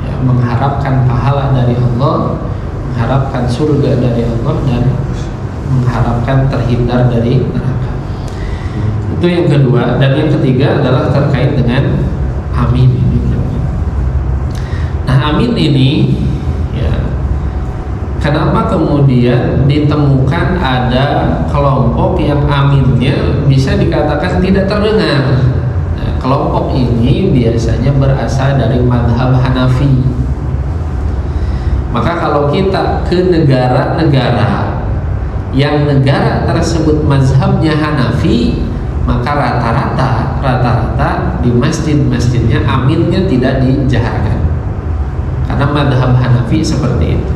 ya, mengharapkan pahala dari Allah, mengharapkan surga dari Allah, dan mengharapkan terhindar dari neraka. Itu yang kedua. Dan yang ketiga adalah terkait dengan amin ini. Nah, amin ini ya, kenapa kemudian ditemukan ada kelompok yang aminnya bisa dikatakan tidak terdengar? Nah, kelompok ini biasanya berasal dari mazhab Hanafi. Maka kalau kita ke negara-negara yang negara tersebut mazhabnya Hanafi, maka rata-rata di masjid-masjidnya aminnya tidak dijaharkan, karena mazhab Hanafi seperti itu.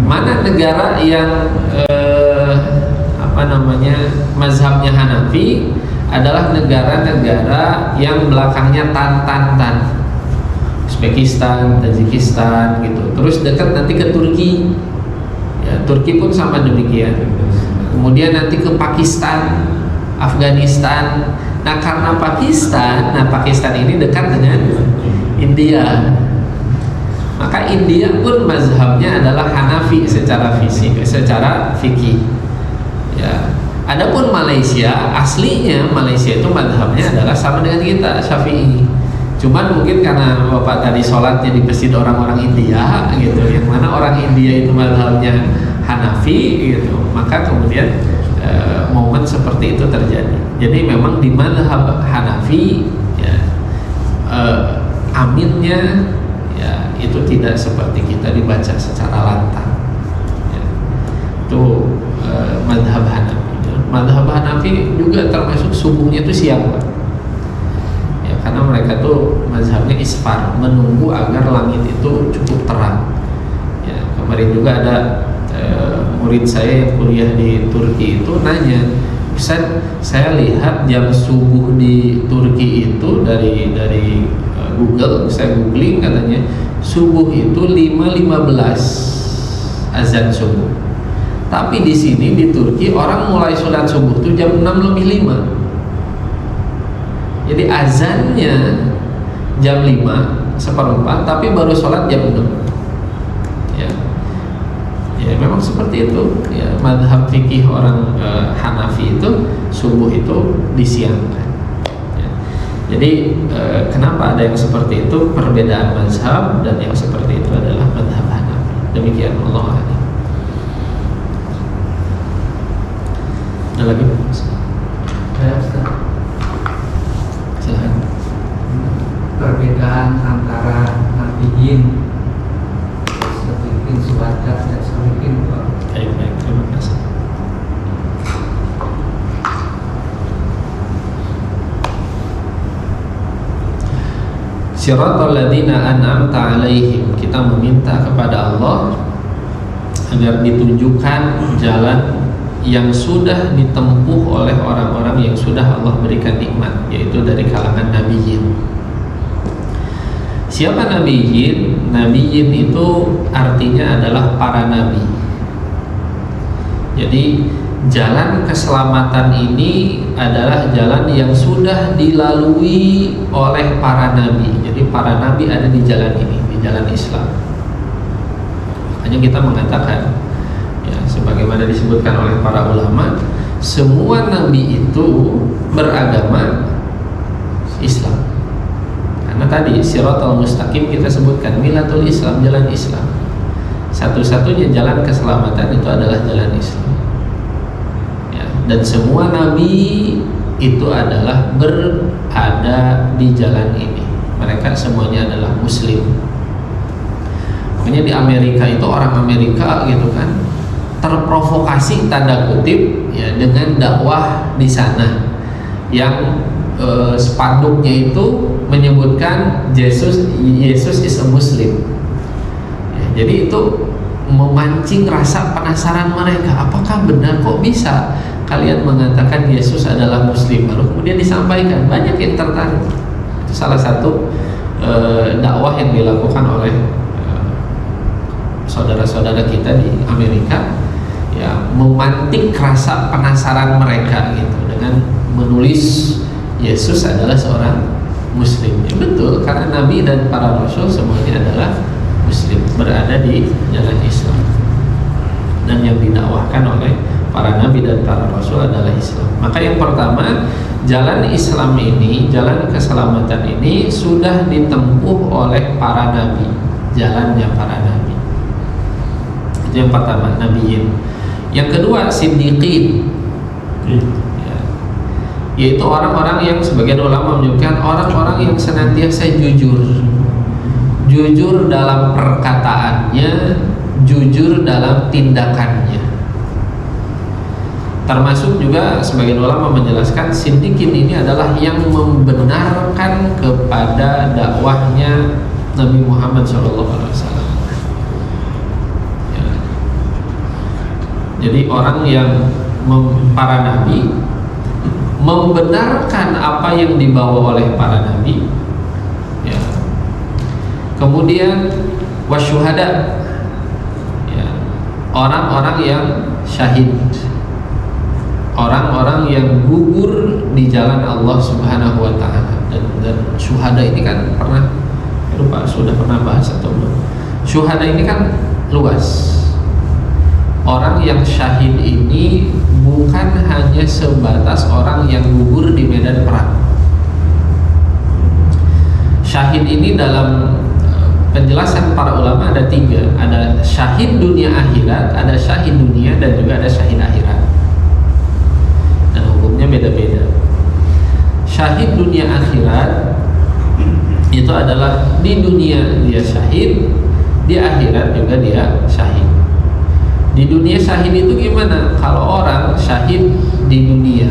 Mana negara yang mazhabnya Hanafi adalah negara-negara yang belakangnya tan, Uzbekistan, Tajikistan gitu. Terus dekat nanti ke Turki, ya, Turki pun sama demikian. Kemudian nanti ke Pakistan, Afghanistan. Nah, karena Pakistan ini dekat dengan India, maka India pun mazhabnya adalah Hanafi secara fikih. Ya. Adapun Malaysia, aslinya Malaysia itu mazhabnya adalah sama dengan kita, Syafi'i. Cuman mungkin karena Bapak tadi sholatnya di masjid orang-orang India gitu, yang mana orang India itu mazhabnya Hanafi gitu, maka kemudian momen seperti itu terjadi. Jadi memang di mazhab Hanafi ya, aminnya ya itu tidak seperti kita dibaca secara lantang. Ya. Itu mazhab Hanafi. Mazhab Hanafi juga termasuk subuhnya itu siang, Pak. Ya, karena mereka tuh mazhabnya isfar, menunggu agar langit itu cukup terang. Ya, kemarin juga ada murid saya yang kuliah di Turki itu nanya, Ustaz, saya lihat jam subuh di Turki itu dari Google, saya googling, katanya subuh itu 5.15 azan subuh. Tapi di sini di Turki orang mulai sholat subuh itu jam 6:05. Jadi azannya jam 5:15, tapi baru sholat jam 6. Ya, ya memang seperti itu. Ya, mazhab fikih orang Hanafi itu subuh itu disiangkan. Ya. Jadi kenapa ada yang seperti itu? Perbedaan mazhab, dan yang seperti itu adalah mazhab Hanafi. Demikian, Allah a'lam. Ada lagi? Silahkan. Perbedaan antara nabiyin Sabiqin Suwadat dan Sabiqin. Baik, terima kasih. Siratal ladzina an'amta 'alaihim, kita meminta kepada Allah agar ditunjukkan jalan yang sudah ditempuh oleh orang-orang yang sudah Allah berikan nikmat, yaitu dari kalangan nabiyyin. Siapa nabiyyin? Nabiyyin itu artinya adalah para nabi. Jadi jalan keselamatan ini adalah jalan yang sudah dilalui oleh para nabi. Jadi para nabi ada di jalan ini, di jalan Islam. Makanya kita mengatakan, ya, sebagaimana disebutkan oleh para ulama, semua nabi itu beragama Islam. Karena tadi siratal mustaqim kita sebutkan, milatul Islam, jalan Islam. Satu-satunya jalan keselamatan itu adalah jalan Islam. Ya, dan semua nabi itu adalah berada di jalan ini. Mereka semuanya adalah muslim. Makanya di Amerika itu orang Amerika gitu kan, terprovokasi tanda kutip ya dengan dakwah di sana yang spanduknya itu menyebutkan Yesus is a Muslim. Ya, jadi itu memancing rasa penasaran mereka, apakah benar, kok bisa kalian mengatakan Yesus adalah Muslim? Lalu kemudian disampaikan, banyak yang tertarik. Itu salah satu dakwah yang dilakukan oleh saudara-saudara kita di Amerika, ya, memantik rasa penasaran mereka gitu dengan menulis Yesus adalah seorang Muslim. Ya, betul, karena Nabi dan para Rasul semuanya adalah Muslim, berada di jalan Islam, dan yang didakwahkan oleh para Nabi dan para Rasul adalah Islam. Maka yang pertama, jalan Islam ini, jalan keselamatan ini sudah ditempuh oleh para Nabi, jalannya para Nabi. Itu yang pertama, Nabiyin. Yang kedua, Siddiqin, ya, yaitu orang-orang yang sebagian ulama menyebutkan orang-orang yang senantiasa jujur dalam perkataannya, jujur dalam tindakannya. Termasuk juga sebagian ulama menjelaskan Siddiqin ini adalah yang membenarkan kepada dakwahnya Nabi Muhammad SAW. Ya. Jadi orang yang para nabi membenarkan apa yang dibawa oleh para nabi, ya. Kemudian wasyuhada, ya, orang-orang yang syahid, orang-orang yang gugur di jalan Allah Subhanahu wa taala. Dan syuhada ini kan sudah pernah bahas atau belum? Syuhada ini kan luas. Orang yang syahid ini bukan hanya sebatas orang yang gugur di medan perang. Syahid ini dalam penjelasan para ulama ada 3. Ada syahid dunia akhirat, ada syahid dunia, dan juga ada syahid akhirat. Dan hukumnya beda-beda. Syahid dunia akhirat itu adalah di dunia dia syahid, di akhirat juga dia syahid. Di dunia syahid itu gimana? Kalau orang syahid di dunia,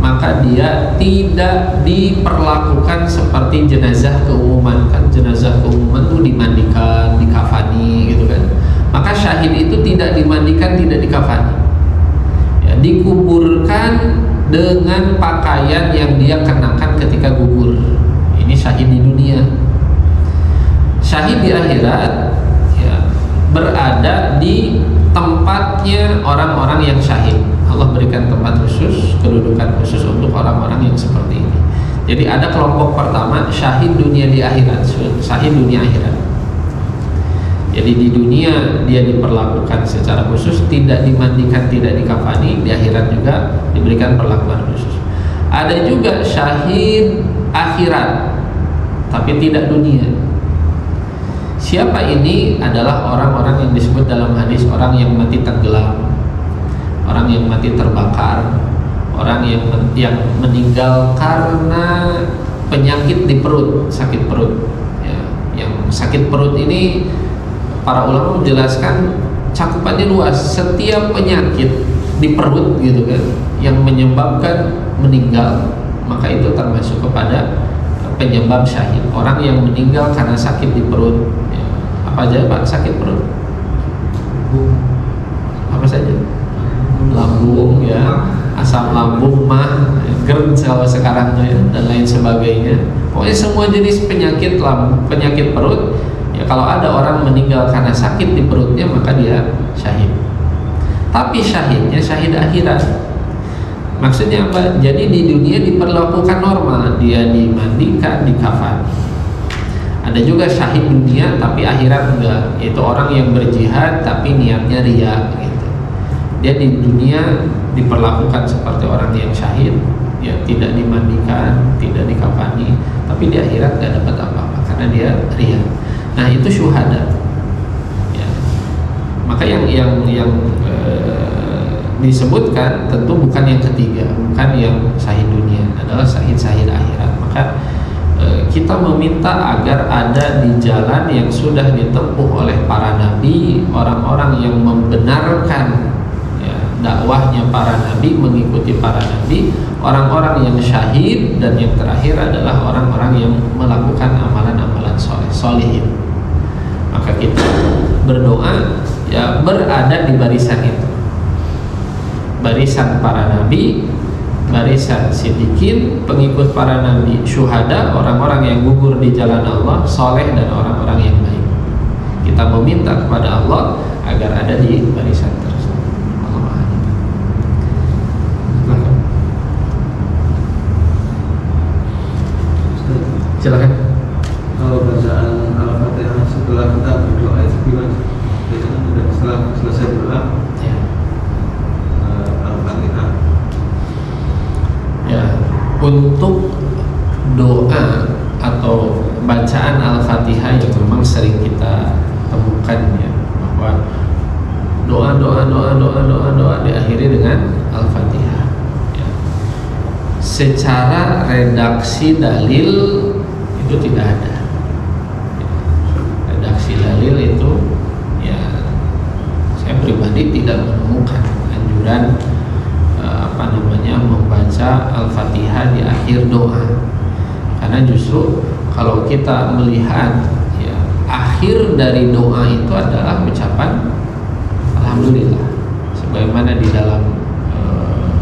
maka dia tidak diperlakukan seperti jenazah keumuman. Kan jenazah keumuman itu dimandikan, dikafani gitu kan. Maka syahid itu tidak dimandikan, tidak dikafani, ya, dikuburkan dengan pakaian yang dia kenakan ketika gugur. Ini syahid di dunia. Syahid di akhirat, ya, berada di tempatnya orang-orang yang syahid. Allah berikan tempat khusus, kedudukan khusus untuk orang-orang yang seperti ini. Jadi ada kelompok pertama, syahid dunia di akhirat, syahid dunia akhirat. Jadi di dunia dia diperlakukan secara khusus, tidak dimandikan, tidak dikafani. Di akhirat juga diberikan perlakuan khusus. Ada juga syahid akhirat, tapi tidak dunia. Siapa ini? Adalah orang-orang yang disebut dalam hadis orang yang mati tenggelam, orang yang mati terbakar, orang yang meninggal karena penyakit di perut, sakit perut, ya. Yang sakit perut ini para ulama menjelaskan cakupannya luas. Setiap penyakit di perut gitu kan yang menyebabkan meninggal, maka itu termasuk kepada penyebab syahid. Orang yang meninggal karena sakit di perut, ya. Apa aja Pak sakit perut? Apa saja? Lambung, ya, asam lambung, mah, GERD kalau sekarang ya, dan lain sebagainya. Pokoknya semua jenis penyakit penyakit perut, ya, kalau ada orang meninggal karena sakit di perutnya maka dia syahid. Tapi syahidnya syahid akhirat. Maksudnya apa? Jadi di dunia diperlakukan normal, dia dimandikan, dikafani. Ada juga syahid dunia tapi akhirat enggak. Itu orang yang berjihad tapi niatnya riya gitu. Dia di dunia diperlakukan seperti orang yang syahid, ya, tidak dimandikan, tidak dikafani, tapi di akhirat enggak dapat apa-apa karena dia riya. Nah, itu syuhada. Ya. Maka yang disebutkan tentu bukan yang ketiga, bukan yang syahid dunia, adalah syahid akhirat. Maka kita meminta agar ada di jalan yang sudah ditempuh oleh para nabi, orang-orang yang membenarkan, ya, dakwahnya para nabi, mengikuti para nabi, orang-orang yang syahid, dan yang terakhir adalah orang-orang yang melakukan amalan-amalan solihin. Maka kita berdoa, ya, berada di barisan itu, barisan para nabi, barisan siddiqin, pengikut para nabi, syuhada, orang-orang yang gugur di jalan Allah, soleh, dan orang-orang yang baik. Kita meminta kepada Allah agar ada di barisan tersebut. Allah. Silakan. Kalau bacaan Al-Fatihah setelah kita berdoa itu gimana? Biasanya sudah setelah selesai berdoa Ya. Al-Fatihah. Ya, untuk doa atau bacaan Al-Fatihah yang memang sering kita temukan ya, bahwa doa diakhiri dengan Al-Fatihah. Ya. Secara redaksi dalil itu tidak ada. Redaksi dalil itu ya saya pribadi tidak menemukan anjuran membaca Al-Fatihah di akhir doa, karena justru kalau kita melihat ya, akhir dari doa itu adalah ucapan Alhamdulillah, sebagaimana di dalam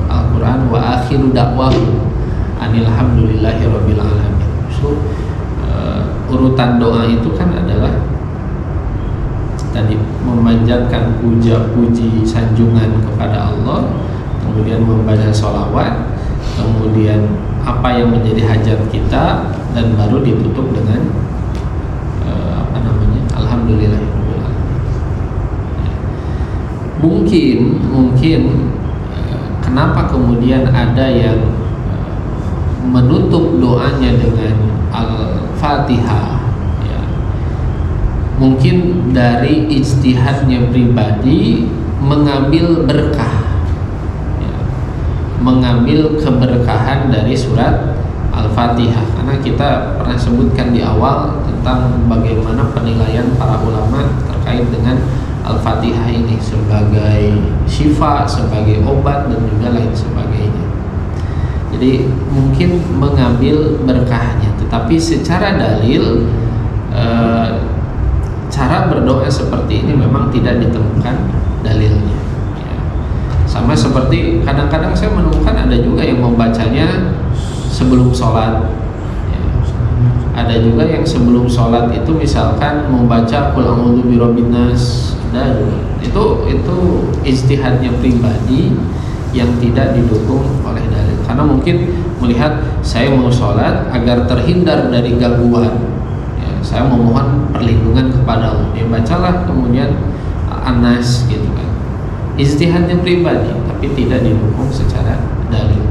Al-Quran, wa akhiru da'wahu anilhamdulillahi rabbil alamin. Justru urutan doa itu kan adalah tadi memanjatkan puja-puji sanjungan kepada Allah, kemudian membaca sholawat, kemudian apa yang menjadi hajat kita, dan baru ditutup dengan alhamdulillahirabbil alamin. Mungkin kenapa kemudian ada yang menutup doanya dengan Al-Fatihah ya, mungkin dari ijtihadnya pribadi mengambil berkah, mengambil keberkahan dari surat Al-Fatihah, karena kita pernah sebutkan di awal tentang bagaimana penilaian para ulama terkait dengan Al-Fatihah ini sebagai syifa, sebagai obat, dan juga lain sebagainya. Jadi mungkin mengambil berkahnya, tetapi secara dalil cara berdoa seperti ini memang tidak ditemukan dalilnya. Sama seperti kadang-kadang saya menemukan ada juga yang membacanya sebelum sholat ya. Ada juga yang sebelum sholat itu misalkan membaca Qul a'udzu birabbin nas, ada juga. Itu ijtihadnya pribadi yang tidak didukung oleh dalil, karena mungkin melihat saya mau sholat agar terhindar dari gangguan ya, saya memohon perlindungan kepada Allah, ya bacalah kemudian An-Nas gitu kan. Ijtihadnya pribadi tapi tidak didukung secara dalil.